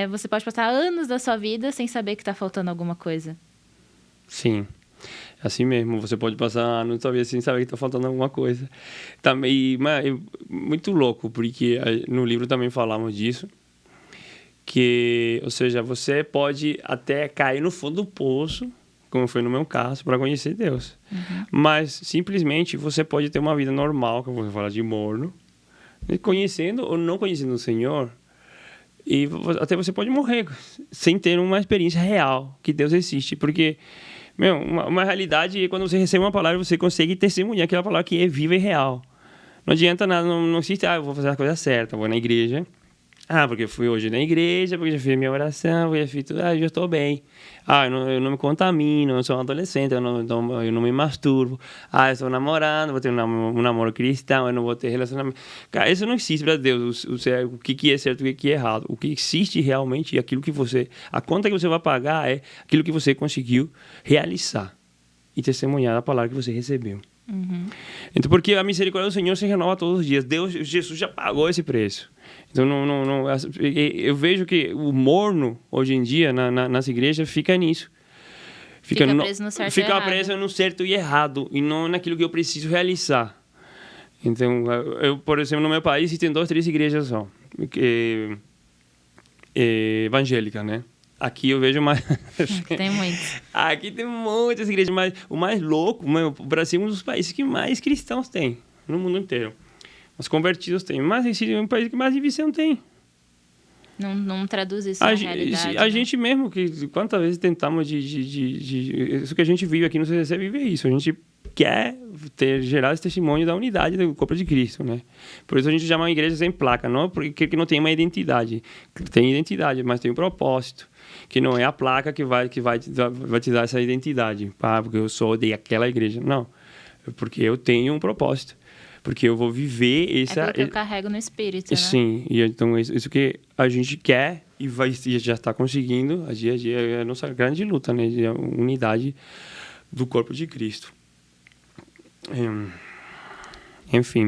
você pode passar anos da sua vida sem saber que tá faltando alguma coisa. Sim. Assim mesmo, você pode passar anos talvez sem saber que está faltando alguma coisa. Também, mas muito louco, porque no livro também falamos disso, que, ou seja, você pode até cair no fundo do poço, como foi no meu caso, para conhecer Deus. Mas, simplesmente, você pode ter uma vida normal, como você fala de morno, conhecendo ou não conhecendo o Senhor, e até você pode morrer sem ter uma experiência real que Deus existe, porque uma realidade é quando você recebe uma palavra, você consegue testemunhar aquela palavra que é viva e real. Não adianta nada, não existe, eu vou fazer a coisa certa, vou na igreja. Porque eu fui hoje na igreja, porque já fiz minha oração, já fiz tudo, já estou bem. Eu não me contamino, eu sou um adolescente, eu não me masturbo. Eu estou namorando, vou ter um namoro cristão, eu não vou ter relacionamento. Cara, isso não existe para Deus, o que é certo e o que é errado. O que existe realmente é aquilo que a conta que você vai pagar é aquilo que você conseguiu realizar e testemunhar a palavra que você recebeu. Então, porque a misericórdia do Senhor se renova todos os dias. Jesus já pagou esse preço. Então, eu vejo que o morno, hoje em dia, nas igrejas, fica nisso. Fica preso no certo e errado. Fica preso no certo e errado, e não naquilo que eu preciso realizar. Então, eu, por exemplo, no meu país, tem 2, 3 igrejas só, evangélicas, né? Aqui eu vejo mais... Aqui tem muitos. Aqui tem muitas igrejas, mas o mais louco, o Brasil é um dos países que mais cristãos tem no mundo inteiro. Os convertidos tem, mas esse é um país que mais divisão tem. Não traduz isso na realidade. A gente mesmo, que quantas vezes tentamos isso que a gente vive aqui no CCC, vive isso. A gente quer gerar esse testemunho da unidade do corpo de Cristo, né? Por isso a gente chama uma igreja sem placa, não porque não tem uma identidade. Tem identidade, mas tem um propósito. Que não é a placa que vai te dar essa identidade. Porque eu sou daquela igreja. Não. Porque eu tenho um propósito. Porque eu vou viver essa... É porque eu carrego no espírito, né? Sim. E então, isso que a gente quer e já está conseguindo, a dia a dia, é a nossa grande luta, né? De unidade do corpo de Cristo. Enfim,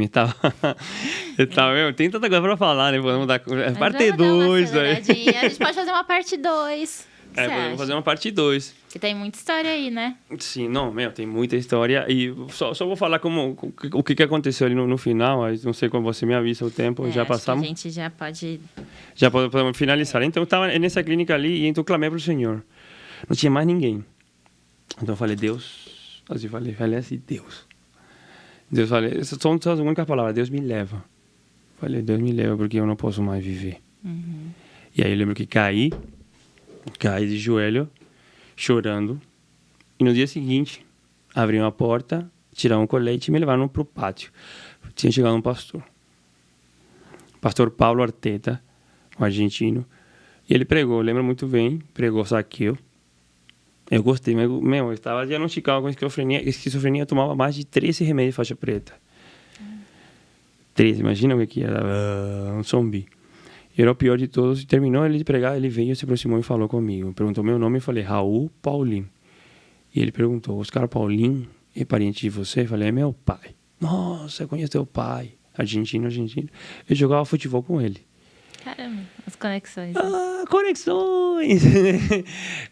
tem tanta coisa para falar, né? Vamos dar parte 2. A gente pode fazer uma parte 2. Podemos fazer uma parte 2. Que tem muita história aí, né? Sim, tem muita história. E só vou falar o que aconteceu ali no final. Não sei como você me avisa o tempo. Já passamos? A gente já pode... Já podemos finalizar. Então, eu estava nessa clínica ali e então clamei para o Senhor. Não tinha mais ninguém. Então, eu falei, Deus... Assim, falei assim, Deus. Deus, falei, são as únicas palavras. Deus me leva. Falei, Deus me leva porque eu não posso mais viver. E aí eu lembro que caí de joelho, chorando. E no dia seguinte, abriram a porta, tiraram um colete e me levaram para o pátio. Tinha chegado um pastor. Pastor Paulo Arteta, um argentino. E ele pregou, lembro muito bem, pregou Zaqueu. Eu gostei, mas, eu estava diagnosticado com esquizofrenia. Eu tomava mais de 13 remédios de faixa preta. 13, imagina o que era, um zumbi. E era o pior de todos. E terminou ele de pregar, ele veio, se aproximou e falou comigo. Perguntou meu nome e falei, Raul Paulin. E ele perguntou, Oscar Paulin é parente de você? Eu falei, é meu pai. Nossa, eu conheço teu pai. Argentino. Eu jogava futebol com ele. Caramba, as conexões. Conexões!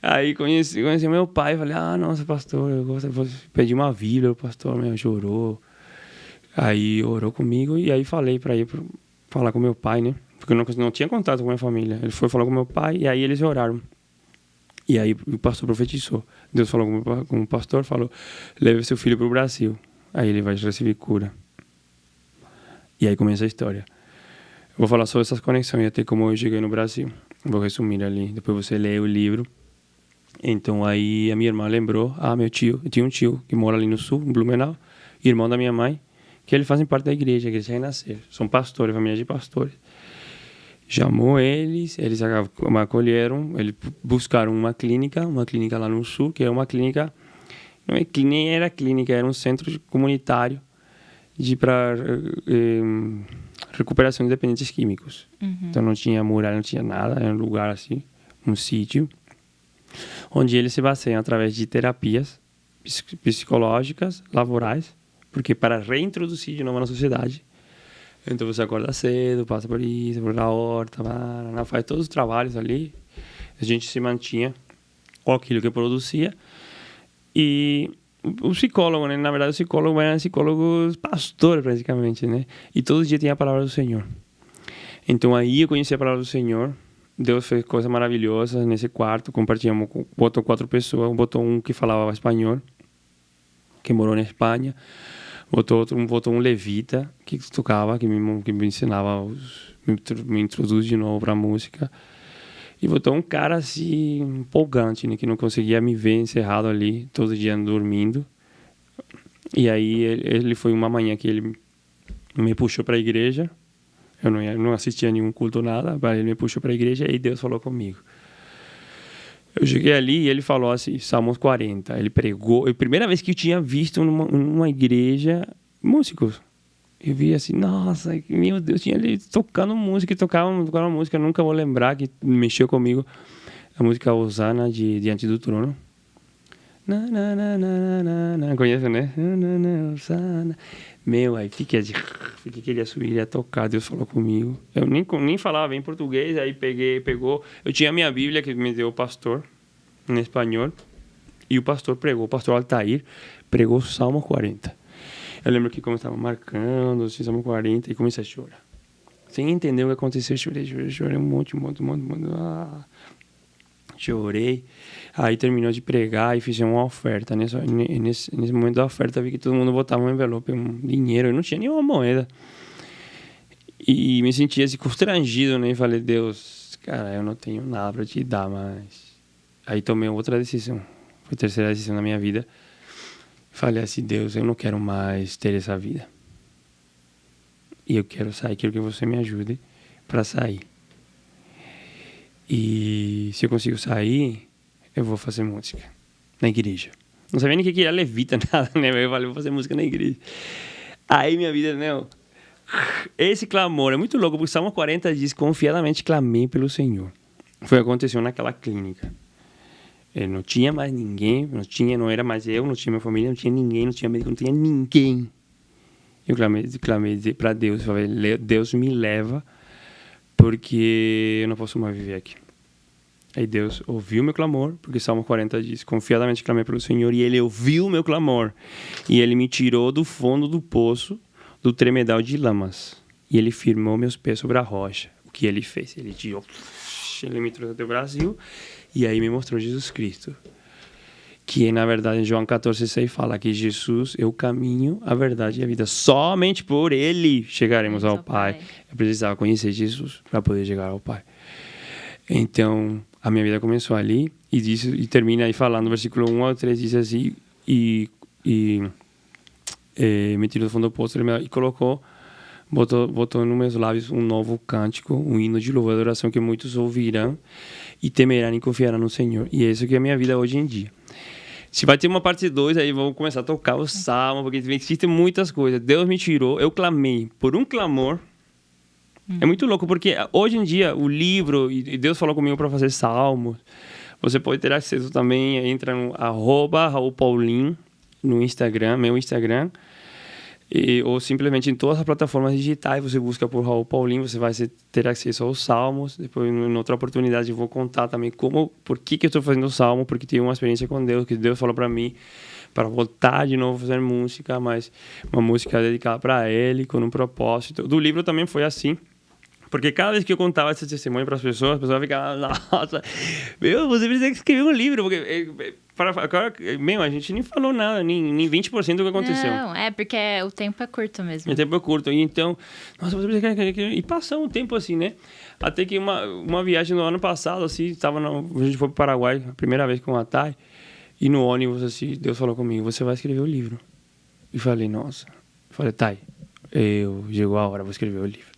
Aí conheci meu pai, falei, nossa, pastor, vou pedir uma Bíblia, o pastor chorou. Aí orou comigo e aí falei pra ir falar com meu pai, né? Porque eu não tinha contato com a minha família. Ele foi falar com meu pai e aí eles oraram. E aí o pastor profetizou. Deus falou com o pastor, falou, leve seu filho pro Brasil. Aí ele vai receber cura. E aí começa a história. Eu vou falar sobre essas conexões, até como eu cheguei no Brasil. Vou resumir ali, depois você lê o livro. Então aí a minha irmã lembrou, meu tio, eu tinha um tio que mora ali no sul, em Blumenau, irmão da minha mãe, que eles fazem parte da igreja, a igreja Renascer. São pastores, família de pastores. Chamou eles me acolheram, eles buscaram uma clínica lá no sul, que é uma clínica, nem era clínica, era um centro comunitário para recuperação de dependentes químicos. Então não tinha muralha, não tinha nada, era um lugar assim, um sítio, onde eles se baseiam através de terapias psicológicas, laborais, porque para reintroduzir de novo na sociedade. Então você acorda cedo, passa por isso, por a horta, faz todos os trabalhos ali. A gente se mantinha com aquilo que produzia. E o psicólogo, né? Na verdade, o psicólogo eram psicólogos pastores, praticamente, né? E todo dia tinha a palavra do Senhor. Então aí eu conheci a palavra do Senhor. Deus fez coisas maravilhosas nesse quarto. Compartilhamos, botou 4 pessoas. Botou um que falava espanhol, que morou na Espanha. Botou um levita que tocava, que me ensinava, me introduz de novo para a música. E botou um cara assim, empolgante, né, que não conseguia me ver encerrado ali, todo dia dormindo. E aí ele foi uma manhã que ele me puxou para a igreja. Eu não assistia nenhum culto, nada, mas ele me puxou para a igreja e Deus falou comigo. Eu cheguei ali e ele falou assim, Salmos 40. Ele pregou. A primeira vez que eu tinha visto numa igreja músicos. Eu vi assim, nossa, meu Deus, tinha ali tocando música, tocava música. Eu nunca vou lembrar que mexeu comigo. A música Osana de Diante do Trono. Conhece, né? Osana. Meu, aí fiquei que ele ia subir, ele ia tocar, Deus falou comigo. Eu nem falava bem português, aí pegou. Eu tinha a minha Bíblia que me deu o pastor, em espanhol, e o pastor Altair, pregou o Salmo 40. Eu lembro que como estava marcando o Salmo 40 e comecei a chorar. Sem entender o que aconteceu, chorei um monte. Chorei. Aí terminou de pregar e fiz uma oferta. Nesse momento da oferta, vi que todo mundo botava um envelope, um dinheiro. Eu não tinha nenhuma moeda. E me sentia assim, constrangido, né? E falei, Deus, cara, eu não tenho nada para te dar, mas... Aí tomei outra decisão. Foi a terceira decisão da minha vida. Falei assim, Deus, eu não quero mais ter essa vida. E eu quero sair, quero que você me ajude para sair. E se eu consigo sair, eu vou fazer música na igreja. Não sabia nem o que era levita, nada, né? Eu falei, vou fazer música na igreja. Aí minha vida, né? Esse clamor é muito louco, porque o Salmo 40 diz, confiadamente clamei pelo Senhor. Foi o que aconteceu naquela clínica. Eu não tinha mais ninguém, não era mais eu, não tinha minha família, não tinha ninguém, não tinha médico, não tinha ninguém. Eu clamei para Deus, falei, Deus me leva, porque eu não posso mais viver aqui. Aí Deus ouviu meu clamor, porque Salmo 40 diz, confiadamente clamei pelo Senhor, e Ele ouviu meu clamor, e Ele me tirou do fundo do poço, do tremedal de lamas, e Ele firmou meus pés sobre a rocha. O que Ele fez? Ele me trouxe até o Brasil, e aí me mostrou Jesus Cristo. Que, na verdade, em João 14,6 fala que Jesus é o caminho, a verdade e a vida. Somente por Ele chegaremos ao Pai. Eu precisava conhecer Jesus para poder chegar ao Pai. Então, a minha vida começou ali e termina aí falando, no versículo 1 ao 3, diz assim, me tirou do fundo do poço e botou nos meus lábios um novo cântico, um hino de louvor e adoração que muitos ouvirão e temerão e confiarão no Senhor. E é isso que é a minha vida hoje em dia. Se vai ter uma parte 2, aí vamos começar a tocar o salmo, porque existem muitas coisas. Deus me tirou, eu clamei por um clamor. É muito louco, porque hoje em dia o livro, e Deus falou comigo para fazer salmos, você pode ter acesso também, entra no @RaulPaulin no Instagram, meu Instagram, ou simplesmente em todas as plataformas digitais, você busca por Raul Paulin, você vai ter acesso aos salmos. Depois, em outra oportunidade, eu vou contar também por que eu estou fazendo o salmo, porque tive uma experiência com Deus, que Deus falou para mim, para voltar de novo a fazer música, mas uma música dedicada para Ele, com um propósito. Do livro também foi assim. Porque cada vez que eu contava esse testemunho para as pessoas ficavam, nossa, você precisa escrever um livro. Porque, agora, a gente nem falou nada, nem 20% do que aconteceu. Não, porque o tempo é curto mesmo. O tempo é curto. E então, nossa, você precisa... E passou um tempo assim, né? Até que uma viagem no ano passado, assim, a gente foi para o Paraguai, a primeira vez com a Thay, e no ônibus, assim, Deus falou comigo, você vai escrever o livro. E falei, nossa. Thay, chegou a hora, vou escrever o livro.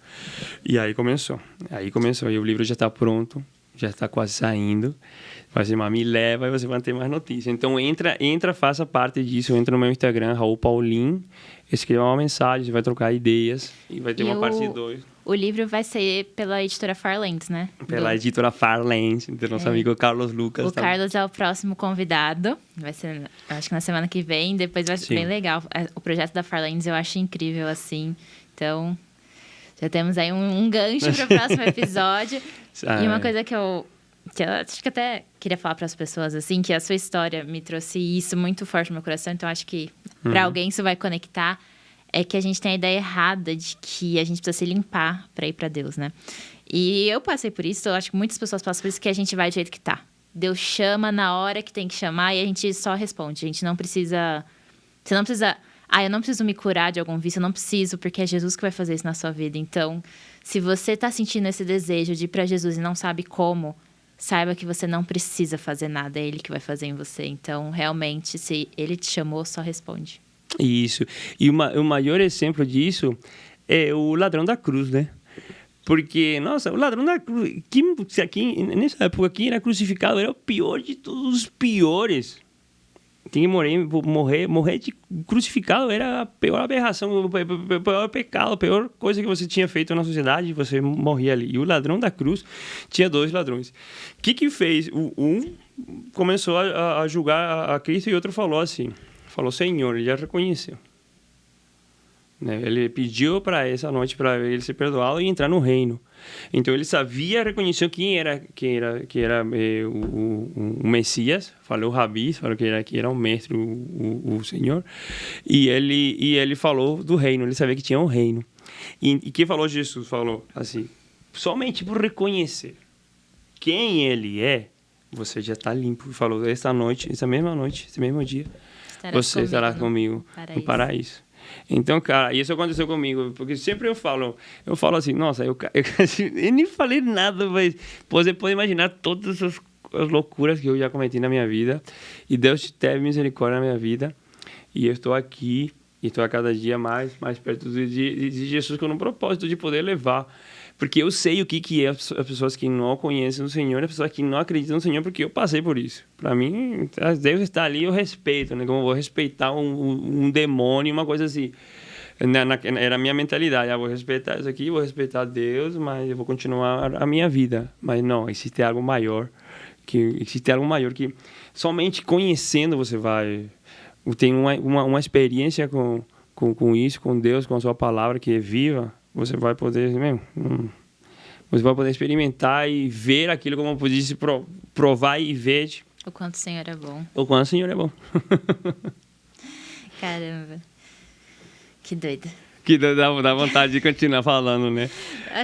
E aí começou. E o livro já está pronto, já está quase saindo. Vai ser Me Leva e você vai ter mais notícias. Então entra, faça parte disso. Entra no meu Instagram, Raul Paulin, escreva uma mensagem, você vai trocar ideias e vai ter uma parte 2. O livro vai ser pela editora Farlands, né? Editora Farlands, do nosso amigo Carlos Lucas. Carlos é o próximo convidado. Vai ser, acho que na semana que vem. Depois vai ser bem legal. O projeto da Farlands eu acho incrível, assim. Então... já temos aí um gancho para o próximo episódio. E uma coisa que eu acho que até queria falar para as pessoas, assim, que a sua história me trouxe isso muito forte no meu coração. Então, acho que para alguém isso vai conectar. É que a gente tem a ideia errada de que a gente precisa se limpar para ir para Deus, né? E eu passei por isso, eu acho que muitas pessoas passam por isso, que a gente vai do jeito que tá. Deus chama na hora que tem que chamar e a gente só responde. A gente não precisa... Você não precisa... eu não preciso me curar de algum vício, eu não preciso, porque é Jesus que vai fazer isso na sua vida. Então, se você tá sentindo esse desejo de ir para Jesus e não sabe como, saiba que você não precisa fazer nada, é Ele que vai fazer em você. Então, realmente, se Ele te chamou, só responde. Isso. E o maior exemplo disso é o ladrão da cruz, né? Porque, nossa, o ladrão da cruz, nessa época, quem era crucificado era o pior de todos os piores. Tinha que morrer de crucificado era a pior aberração, o pior pecado, a pior coisa que você tinha feito na sociedade, você morria ali. E o ladrão da cruz tinha 2 ladrões. O que fez? Um começou a julgar a Cristo e outro falou Senhor, ele já reconheceu. Né? Ele pediu para essa noite para ele ser perdoado e entrar no reino. Então ele sabia, reconheceu quem era o Messias, falou o Rabi, falou que era o mestre, o Senhor, e ele falou do reino, ele sabia que tinha um reino. E que falou Jesus? Falou assim, somente por reconhecer quem ele é, você já está limpo. E falou, essa mesma noite, esse mesmo dia, você estará comigo no paraíso. Então, cara, isso aconteceu comigo, porque sempre eu falo assim, nossa, eu nem falei nada, mas você pode imaginar todas as loucuras que eu já cometi na minha vida, e Deus teve misericórdia na minha vida, e eu estou aqui, e estou a cada dia mais perto de Jesus, com um propósito de poder levar, porque eu sei o que é as pessoas que não conhecem o Senhor, as pessoas que não acreditam no Senhor, porque eu passei por isso. Para mim, Deus está ali, eu respeito, né? Como eu vou respeitar um demônio, uma coisa assim. Era a minha mentalidade, eu vou respeitar isso aqui, vou respeitar Deus, mas eu vou continuar a minha vida. Mas não, existe algo maior que somente conhecendo você vai... Tem uma experiência com isso, com Deus, com a sua palavra que é viva. Você vai poder experimentar e ver aquilo, como eu disse, provar e ver. O quanto o Senhor é bom. O quanto o Senhor é bom. Caramba. Que doido. Que dá vontade de continuar falando, né?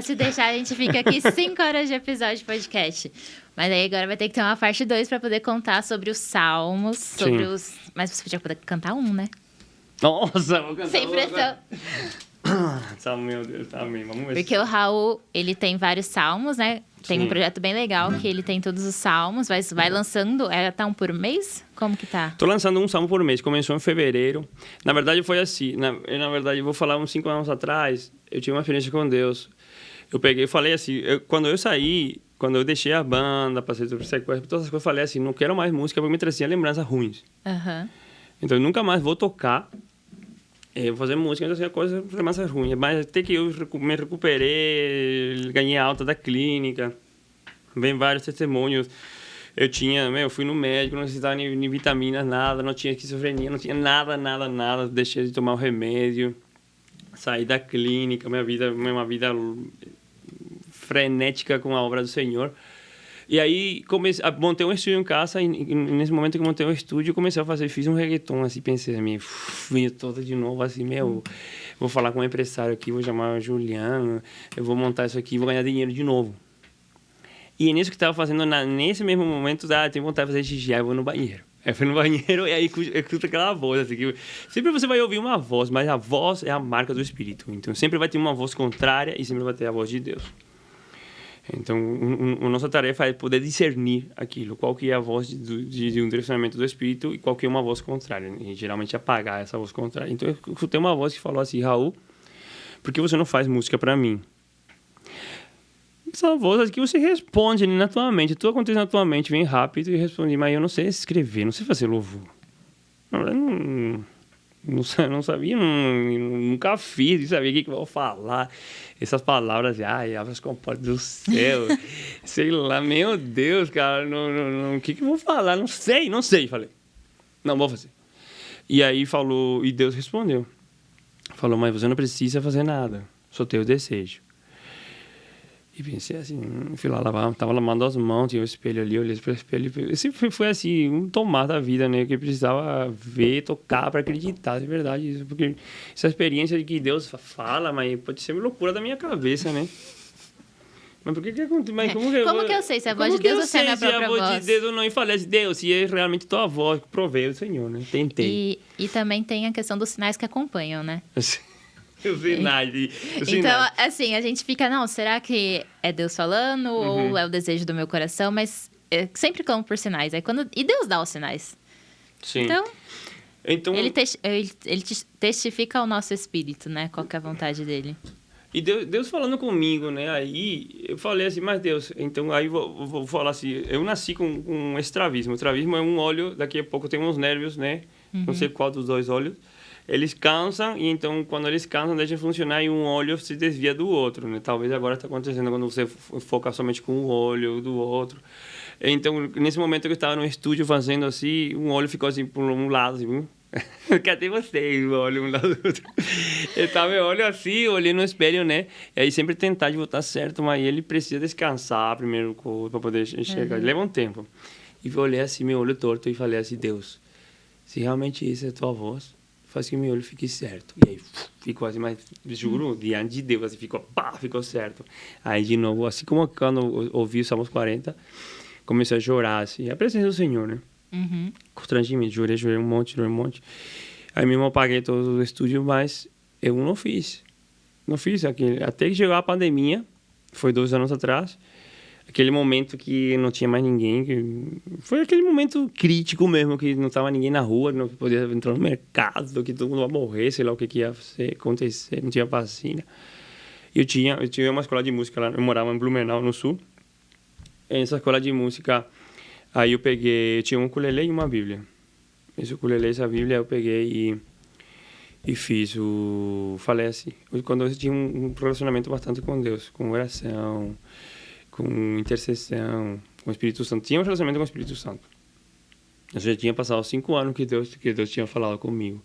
Se deixar, a gente fica aqui 5 horas de episódio de podcast. Mas aí agora vai ter que ter uma parte 2 para poder contar sobre os salmos, sobre os... Mas você podia poder cantar um, né? Nossa, vou cantar. Sem pressão. Meu Deus, amém. Vamos ver. Porque o Raul, ele tem vários salmos, né? Tem um projeto bem legal que ele tem todos os salmos, vai lançando. Tá um por mês? Como que tá? Tô lançando um salmo por mês. Começou em fevereiro. Na verdade, foi assim. Na verdade, eu vou falar uns 5 anos atrás. Eu tive uma experiência com Deus. Eu peguei e falei assim... Quando eu saí, quando eu deixei a banda, passei por sequestro, todas as coisas, eu falei assim, não quero mais música porque me trazia lembranças ruins. Uhum. Então, eu nunca mais vou tocar. Vou fazer música, então, assim, a coisa é ruim. Mas até que eu me recuperei, ganhei alta da clínica, vem vários testemunhos. Eu fui no médico, não necessitava nem vitaminas, nada, não tinha esquizofrenia, não tinha nada. Deixei de tomar o remédio. Saí da clínica, minha vida é uma vida frenética com a obra do Senhor. E aí montei um estúdio em casa e nesse momento que montei um estúdio, comecei a fazer, fiz um reggaeton, assim, pensei, vinha toda de novo, assim, vou falar com um empresário aqui, vou chamar o Juliano, eu vou montar isso aqui, vou ganhar dinheiro de novo. E nisso que estava fazendo, nesse mesmo momento, tenho vontade de fazer xixi, aí eu vou no banheiro. Aí eu fui no banheiro e aí escuto aquela voz, assim, que sempre você vai ouvir uma voz, mas a voz é a marca do Espírito. Então sempre vai ter uma voz contrária e sempre vai ter a voz de Deus. Então, a nossa tarefa é poder discernir aquilo, qual que é a voz de um direcionamento do Espírito e qual que é uma voz contrária. E geralmente apagar essa voz contrária. Então, eu escutei uma voz que falou assim, Raul, por que você não faz música para mim? Essa voz que você responde ali na tua mente, tudo acontece na tua mente, vem rápido e responde, mas eu não sei escrever, não sei fazer louvor. Não sabia, nunca fiz, não sabia o que eu vou falar. Essas palavras, abre as comportas do céu, sei lá, meu Deus, cara, o que eu vou falar? Não sei, falei. Não, vou fazer. E aí falou, e Deus respondeu. Falou, mas você não precisa fazer nada, só tem o desejo. E pensei assim, fui lá lavar, tava lavando as mãos, tinha o espelho ali, olhei pro espelho. Sempre foi assim, um tomar da vida, né? Que eu precisava ver, tocar para acreditar, de verdade. Isso, porque essa experiência de que Deus fala, mas pode ser loucura da minha cabeça, né? Mas por que acontece? Mas como que eu sei se é a voz de Deus ou se é a minha própria voz? Se a voz de Deus eu não falei, Deus, se é realmente tua voz, provei o Senhor, né? Tentei. E também tem a questão dos sinais que acompanham, né? Os sinais. Então, assim, a gente fica, não, será que é Deus falando ou é o desejo do meu coração? Mas sempre clamo por sinais. E Deus dá os sinais. Sim. Então ele testifica ao nosso espírito, né? Qual que é a vontade dele. E Deus falando comigo, né? Aí eu falei assim, mas Deus... Então, aí vou falar assim, eu nasci com estrabismo. O estrabismo é um olho, daqui a pouco tem uns nervos, né? Não sei qual dos dois olhos. Eles cansam e então quando eles cansam deixam de funcionar e um olho se desvia do outro, né? Talvez agora está acontecendo quando você foca somente com um olho do outro. Então nesse momento que eu estava no estúdio fazendo assim, um olho ficou assim por um lado, assim, cadê você? O olho um lado do outro. Eu tava meu olho assim, olhei no espelho, né? E aí sempre tentar de botar certo, mas ele precisa descansar primeiro para poder enxergar. Leva um tempo. E eu olhei assim meu olho torto e falei assim, Deus, se realmente isso é a tua voz, faz que meu olho fique certo. E aí, ficou assim, mas juro, diante de Deus, assim, ficou certo. Aí, de novo, assim como quando ouvi o Salmos 40, comecei a chorar, assim, a presença do Senhor, né? Constrangimento, chorei um monte. Aí mesmo eu paguei todo o estúdio, mas eu não fiz. Não fiz aquilo. Até que chegou a pandemia, foi 2 anos atrás, aquele momento que não tinha mais ninguém, foi aquele momento crítico mesmo, que não estava ninguém na rua, não podia entrar no mercado, que todo mundo ia morrer, sei lá o que ia acontecer, não tinha vacina. Eu tinha uma escola de música lá, eu morava em Blumenau, no sul. Nessa escola de música, aí eu tinha um ukulele e uma bíblia. Esse ukulele e essa bíblia eu peguei e fiz falei assim, quando eu tinha um relacionamento bastante com Deus, com oração, com intercessão, com o Espírito Santo. Tinha um relacionamento com o Espírito Santo. Eu já tinha passado 5 anos que Deus tinha falado comigo.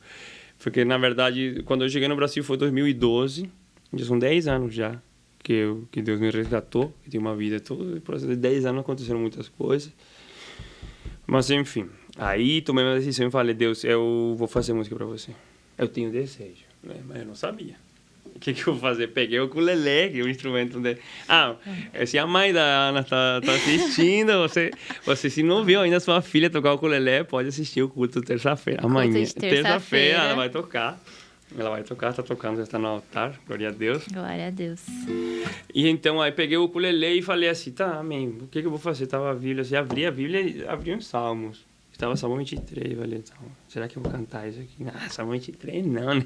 Porque, na verdade, quando eu cheguei no Brasil foi 2012. Já são 10 anos já que Deus me resgatou. Que tinha uma vida toda. No processo de 10 anos aconteceram muitas coisas. Mas, enfim. Aí tomei uma decisão e falei, Deus, eu vou fazer música para você. Eu tenho desejo, né? Mas eu não sabia. O que eu vou fazer? Peguei o ukulele, que é o instrumento dele. Se a mãe da Ana tá assistindo, você se não viu ainda a sua filha tocar o ukulele, pode assistir o culto terça-feira. Amanhã, terça-feira, ela vai tocar. Tá tocando, já está no altar, glória a Deus. Glória a Deus. E então, aí peguei o ukulele e falei assim, tá, amém, o que eu vou fazer? Tava a Bíblia, assim, abri a Bíblia e abri uns salmos. Estava Salmo 23, falei, então, será que eu vou cantar isso aqui? Salmo 23 não, né?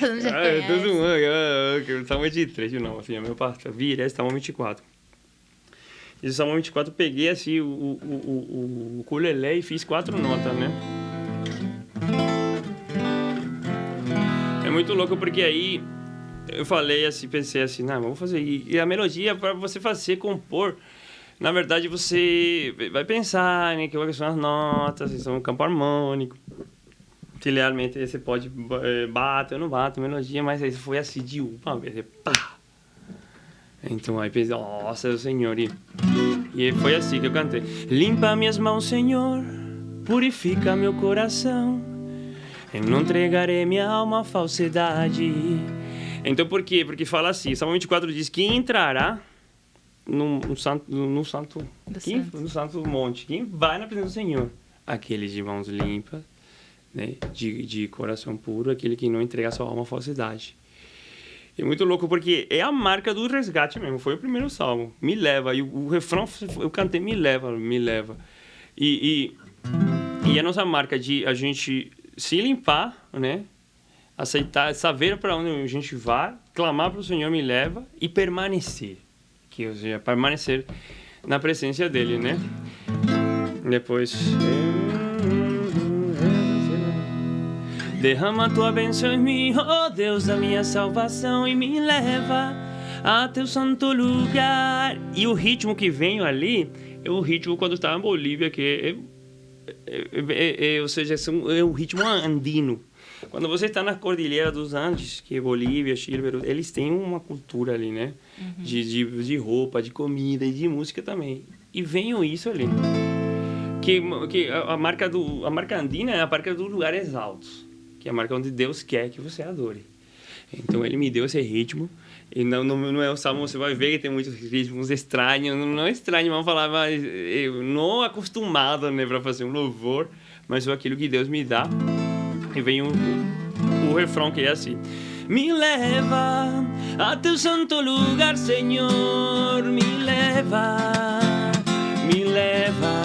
Todo mundo já conhece. Eu tô zoando, Salmo 23, não, assim, meu pastor, vira, Salmo 24. E o Salmo 24 eu peguei, assim, o ukulele e fiz 4 notas, né? É muito louco, porque aí eu falei assim, pensei assim, não, vamos fazer. E a melodia, para você fazer, compor, na verdade, você vai pensar, né, que são as notas, são um campo harmônico. se realmente você pode bater ou não bate a melodia, mas aí foi assim de uma vez, pá. Então aí pensei, nossa, o Senhor, e foi assim que eu cantei. Limpa minhas mãos, Senhor, purifica meu coração, eu não entregarei minha alma à falsidade. Então por quê? Porque fala assim, Salmo 24 diz que entrará no santo monte, quem vai na presença do Senhor? Aquele de mãos limpas, né, de coração puro, aquele que não entrega a sua alma à falsidade. É muito louco, porque é a marca do resgate mesmo. Foi o primeiro salmo. Me leva. E o refrão, eu cantei me leva, me leva. E a nossa marca de a gente se limpar, né? Aceitar, saber para onde a gente vai, clamar para o Senhor me leva e permanecer. Que, ou seja, permanecer na presença dele, né? Depois... Derrama tua bênção em mim, oh Deus da minha salvação, e me leva a teu santo lugar. E o ritmo que vem ali é o ritmo quando estava em Bolívia, que ou seja, é um ritmo andino. Quando você está na Cordilheira dos Andes, que é Bolívia, Chile, Peru, eles têm uma cultura ali, né? Uhum. De roupa, de comida e de música também. E vem isso ali. Que a marca andina é a marca dos lugares altos. Que é a marca onde Deus quer que você adore. Então ele me deu esse ritmo. E não é o salmo, você vai ver que tem muitos ritmos estranhos. Não é estranho, vamos falar, mas eu não acostumado, né, para fazer um louvor, mas foi aquilo que Deus me dá. E vem o refrão que é assim: me leva a teu santo lugar, Senhor, me leva, me leva,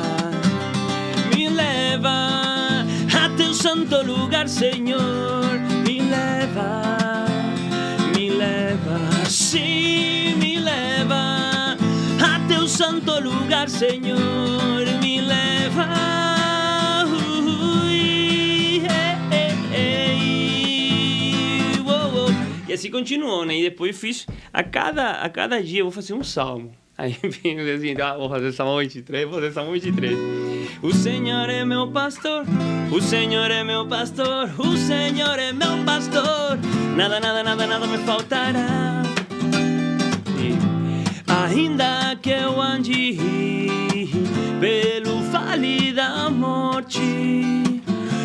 me leva a teu santo lugar, Senhor, me leva, sim, me leva a teu santo lugar, Senhor, me leva. E assim continuou, né? E depois fiz, a cada dia eu vou fazer um salmo. Aí vem assim, vou fazer Salmo 23, vou fazer Salmo 23. O Senhor é meu pastor, o Senhor é meu pastor, o Senhor é meu pastor, nada, nada, nada, nada me faltará. E ainda que eu ande pelo vale da morte,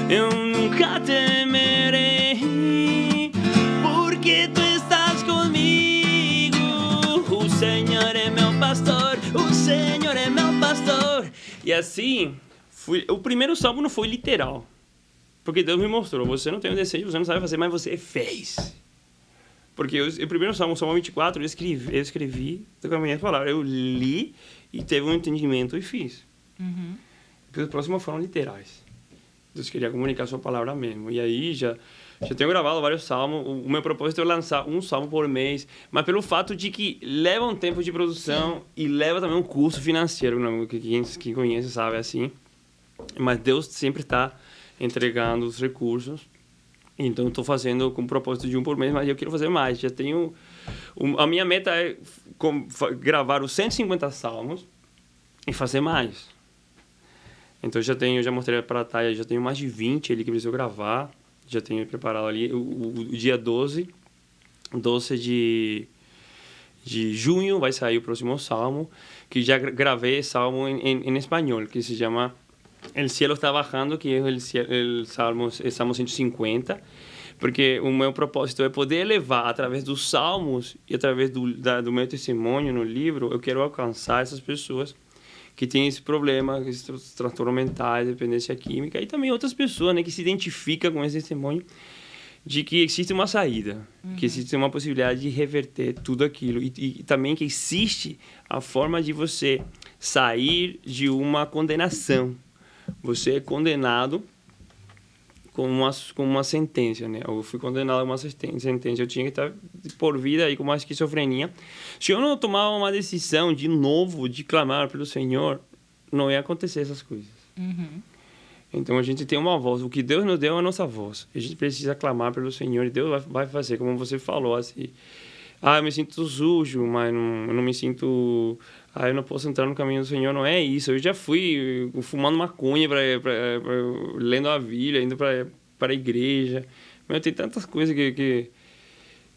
eu nunca temerei, porque tu estás comigo. O Senhor é meu pastor, o Senhor é meu pastor. E assim, o primeiro salmo não foi literal, porque Deus me mostrou, você não tem um desejo, você não sabe fazer, mas você fez. Porque o primeiro salmo, o Salmo 24, eu escrevi com as minhas palavras, eu li e teve um entendimento e fiz. Uhum. Os próximos foram literais. Deus queria comunicar a sua palavra mesmo. E aí já tenho gravado vários salmos. O meu propósito é lançar um salmo por mês, mas pelo fato de que leva um tempo de produção e leva também um custo financeiro, né? Quem conhece sabe assim. Mas Deus sempre está entregando os recursos. Então estou fazendo com o propósito de um por mês, mas eu quero fazer mais. Já tenho a minha meta é gravar os 150 salmos e fazer mais. Então já mostrei para a Thay, já tenho mais de 20 ali que preciso gravar. Já tenho preparado ali o dia 12 de junho vai sair o próximo salmo, que já gravei salmo em espanhol, que se chama El cielo está bajando, que é o salmo 150, porque o meu propósito é poder levar através dos salmos e através do meu testemunho no livro, eu quero alcançar essas pessoas que têm esse problema, esses transtornos mentais, dependência química, e também outras pessoas, né, que se identificam com esse testemunho de que existe uma saída, que existe uma possibilidade de reverter tudo aquilo, e também que existe a forma de você sair de uma condenação. Você é condenado com uma sentença, né? Eu fui condenado a uma sentença, eu tinha que estar por vida aí com uma esquizofrenia. Se eu não tomar uma decisão de novo, de clamar pelo Senhor, não ia acontecer essas coisas. Uhum. Então a gente tem uma voz, o que Deus nos deu é a nossa voz. A gente precisa clamar pelo Senhor e Deus vai fazer, como você falou, assim. Eu me sinto sujo, mas eu não me sinto... eu não posso entrar no caminho do Senhor, não é isso. Eu já fui fumando maconha, lendo a Bíblia, indo para para a igreja. Meu, tem tantas coisas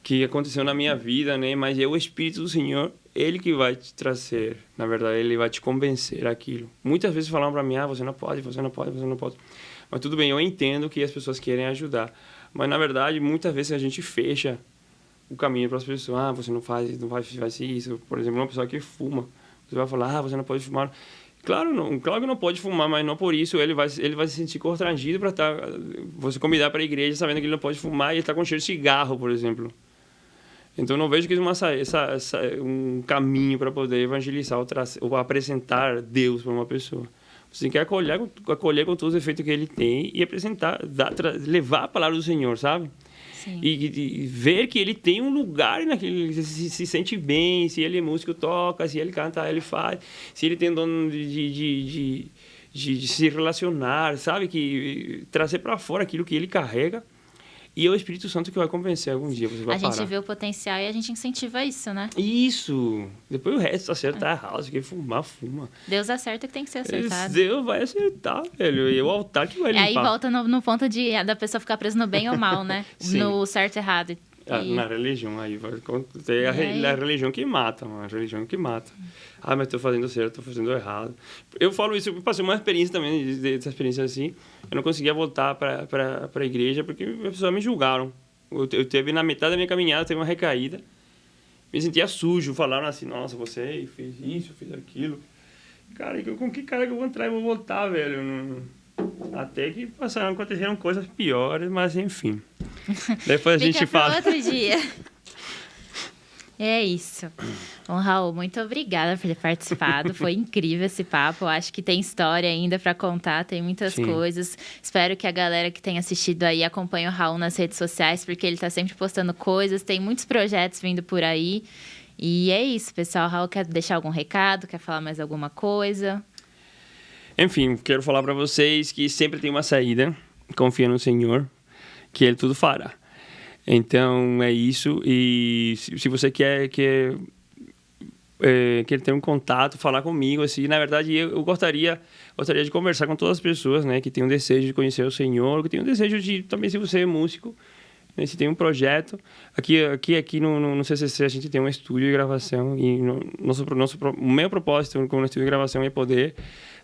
que aconteceu na minha vida, né? Mas é o Espírito do Senhor, ele que vai te trazer. Na verdade, ele vai te convencer aquilo. Muitas vezes falam para mim, você não pode, você não pode, você não pode. Mas tudo bem, eu entendo que as pessoas querem ajudar. Mas, na verdade, muitas vezes a gente fecha o caminho para as pessoas. Você não faz isso. Por exemplo, uma pessoa que fuma. Você vai falar, você não pode fumar. Claro que não pode fumar, mas não por isso ele vai se sentir constrangido para você convidar para a igreja sabendo que ele não pode fumar e ele está com cheiro de cigarro, por exemplo. Então, não vejo que um caminho para poder evangelizar ou apresentar Deus para uma pessoa. Você tem que acolher com todos os efeitos que ele tem e apresentar, levar a palavra do Senhor, sabe? Sim. E ver que ele tem um lugar naquele, se sente bem, se ele é músico, toca, se ele canta, ele faz, se ele tem dono de se relacionar, sabe? Que trazer para fora aquilo que ele carrega. E é o Espírito Santo que vai convencer algum dia, você vai parar. A gente vê o potencial e a gente incentiva isso, né? Isso! Depois o resto acerta, tá errado, se quer fumar, fuma. Deus acerta que tem que ser acertado. Deus vai acertar, velho. E é o altar que vai limpar. Aí volta no ponto da pessoa ficar presa no bem ou mal, né? No certo e errado. Na religião, aí vai ter a religião que mata, mano. A religião que mata. Mas estou fazendo certo, estou fazendo errado. Eu falo isso, eu passei uma experiência também, dessa experiência assim. Eu não conseguia voltar para a igreja porque as pessoas me julgaram. Eu teve na metade da minha caminhada, teve uma recaída. Me sentia sujo, falaram assim, nossa, você fez isso, fez aquilo. Cara, com que cara que eu vou entrar e vou voltar, velho? Até que aconteceram coisas piores, mas enfim. Depois a gente fala. Outro dia. É isso. Bom, Raul, muito obrigada por ter participado. Foi incrível esse papo. Eu acho que tem história ainda para contar, tem muitas coisas. Espero que a galera que tem assistido aí acompanhe o Raul nas redes sociais, porque ele tá sempre postando coisas, tem muitos projetos vindo por aí. E é isso, pessoal. Raul quer deixar algum recado? Quer falar mais alguma coisa? Enfim, quero falar para vocês que sempre tem uma saída. Confia no Senhor, que Ele tudo fará. Então, é isso. E se você quer ter um contato, falar comigo, assim, na verdade, eu gostaria de conversar com todas as pessoas, né, que têm um desejo de conhecer o Senhor, que têm um desejo de, também se você é músico, né, se tem um projeto. Aqui no CCC a gente tem um estúdio de gravação e o meu propósito com o estúdio de gravação é poder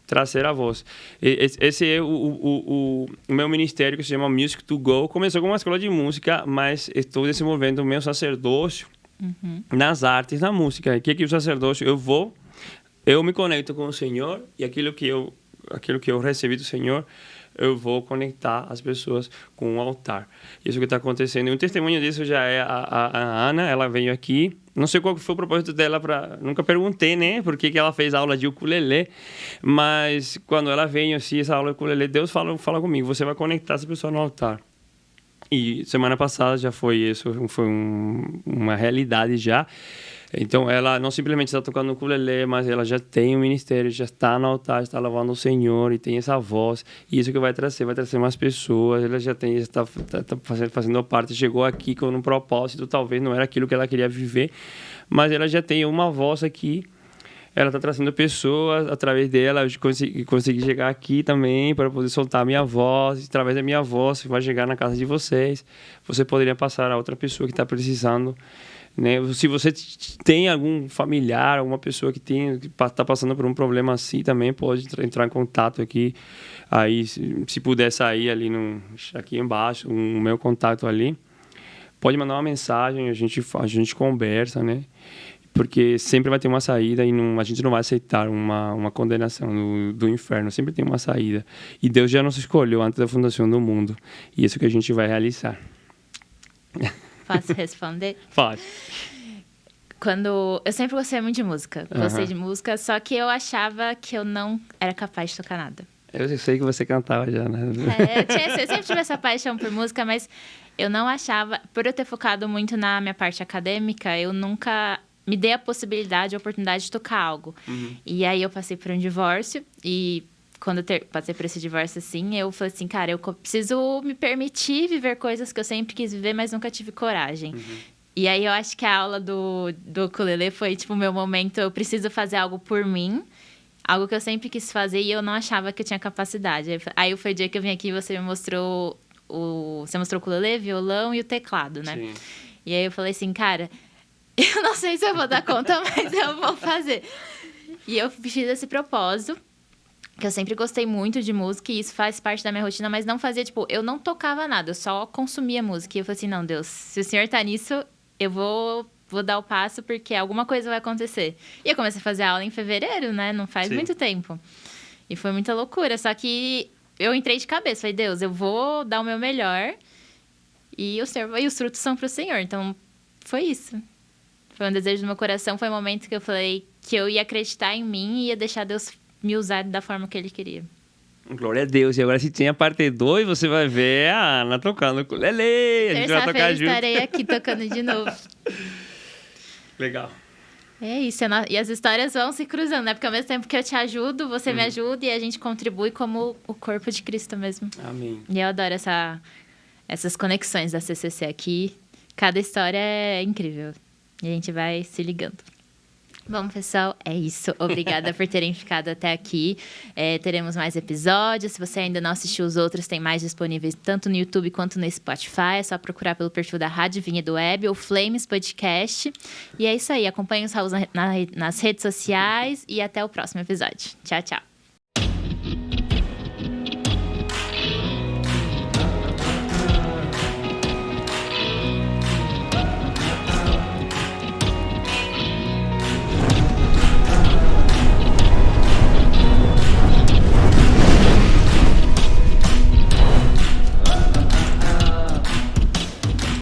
trazer a voz. Esse é o meu ministério, que se chama Music to Go. Começou com uma escola de música, mas estou desenvolvendo o meu sacerdócio nas artes, na música. O que é o sacerdócio? Eu me conecto com o Senhor e aquilo que eu recebi do Senhor, eu vou conectar as pessoas com o altar. Isso que está acontecendo. E um testemunho disso já é a Ana. Ela veio aqui. Não sei qual foi o propósito dela. Nunca perguntei, né? Por que ela fez aula de ukulele. Mas quando ela veio, assim, essa aula de ukulele, Deus fala comigo. Você vai conectar essa pessoa no altar. E semana passada já foi isso. Foi uma realidade já. Então, ela não simplesmente está tocando no ukulele, mas ela já tem um ministério, já está no altar, está louvando o Senhor e tem essa voz. E isso que vai trazer mais pessoas. Ela já está fazendo parte, chegou aqui com um propósito, talvez não era aquilo que ela queria viver, mas ela já tem uma voz aqui. Ela está trazendo pessoas, através dela, eu consegui chegar aqui também para poder soltar a minha voz. Através da minha voz, vai chegar na casa de vocês. Você poderia passar a outra pessoa que está precisando, né? Se você tem algum familiar, alguma pessoa que está passando por um problema assim, também pode entrar em contato aqui. Aí, se puder sair ali aqui embaixo, o meu contato ali, pode mandar uma mensagem, a gente conversa, né? Porque sempre vai ter uma saída e a gente não vai aceitar uma condenação do inferno. Sempre tem uma saída. E Deus já nos escolheu antes da fundação do mundo. E isso que a gente vai realizar. Posso responder? Pode. Eu sempre gostei muito de música. Gostei de música, só que eu achava que eu não era capaz de tocar nada. Eu sei que você cantava já, né? Eu sempre tive essa paixão por música, mas eu não achava... Por eu ter focado muito na minha parte acadêmica, eu nunca me dei a possibilidade, a oportunidade de tocar algo. E aí eu passei por um divórcio e... Quando eu passei por esse divórcio, assim, eu falei assim, cara, eu preciso me permitir viver coisas que eu sempre quis viver, mas nunca tive coragem. E aí eu acho que a aula do ukulele foi, tipo, o meu momento, eu preciso fazer algo por mim, algo que eu sempre quis fazer e eu não achava que eu tinha capacidade. Aí foi o dia que eu vim aqui e você me mostrou Você mostrou o ukulele, violão e o teclado, né? Sim. E aí eu falei assim, cara, eu não sei se eu vou dar conta, mas eu vou fazer. E eu fiz esse propósito, que eu sempre gostei muito de música e isso faz parte da minha rotina, mas não fazia, tipo, eu não tocava nada, eu só consumia música. E eu falei assim, não, Deus, se o Senhor tá nisso, eu vou dar o passo porque alguma coisa vai acontecer. E eu comecei a fazer aula em fevereiro, né? Não faz Sim. muito tempo. E foi muita loucura, só que eu entrei de cabeça, falei, Deus, eu vou dar o meu melhor e os frutos são pro Senhor. Então, foi isso. Foi um desejo do meu coração, foi um momento que eu falei que eu ia acreditar em mim e ia deixar Deus me usar da forma que Ele queria. Glória a Deus. E agora, se tem a parte 2, você vai ver a Ana tocando ukulele. A gente vai tocar Terça-feira junto. estarei aqui tocando de novo. Legal. É isso, e as histórias vão se cruzando, né? Porque ao mesmo tempo que eu te ajudo, você me ajuda e a gente contribui como o corpo de Cristo mesmo. Amém. E eu adoro essas conexões da CCC aqui. Cada história é incrível. E a gente vai se ligando. Bom, pessoal, é isso. Obrigada por terem ficado até aqui. Teremos mais episódios. Se você ainda não assistiu os outros, tem mais disponíveis tanto no YouTube quanto no Spotify. É só procurar pelo perfil da Rádio Vinhedo Web ou Flames Podcast. E é isso aí. Acompanhe os Raul nas redes sociais e até o próximo episódio. Tchau, tchau.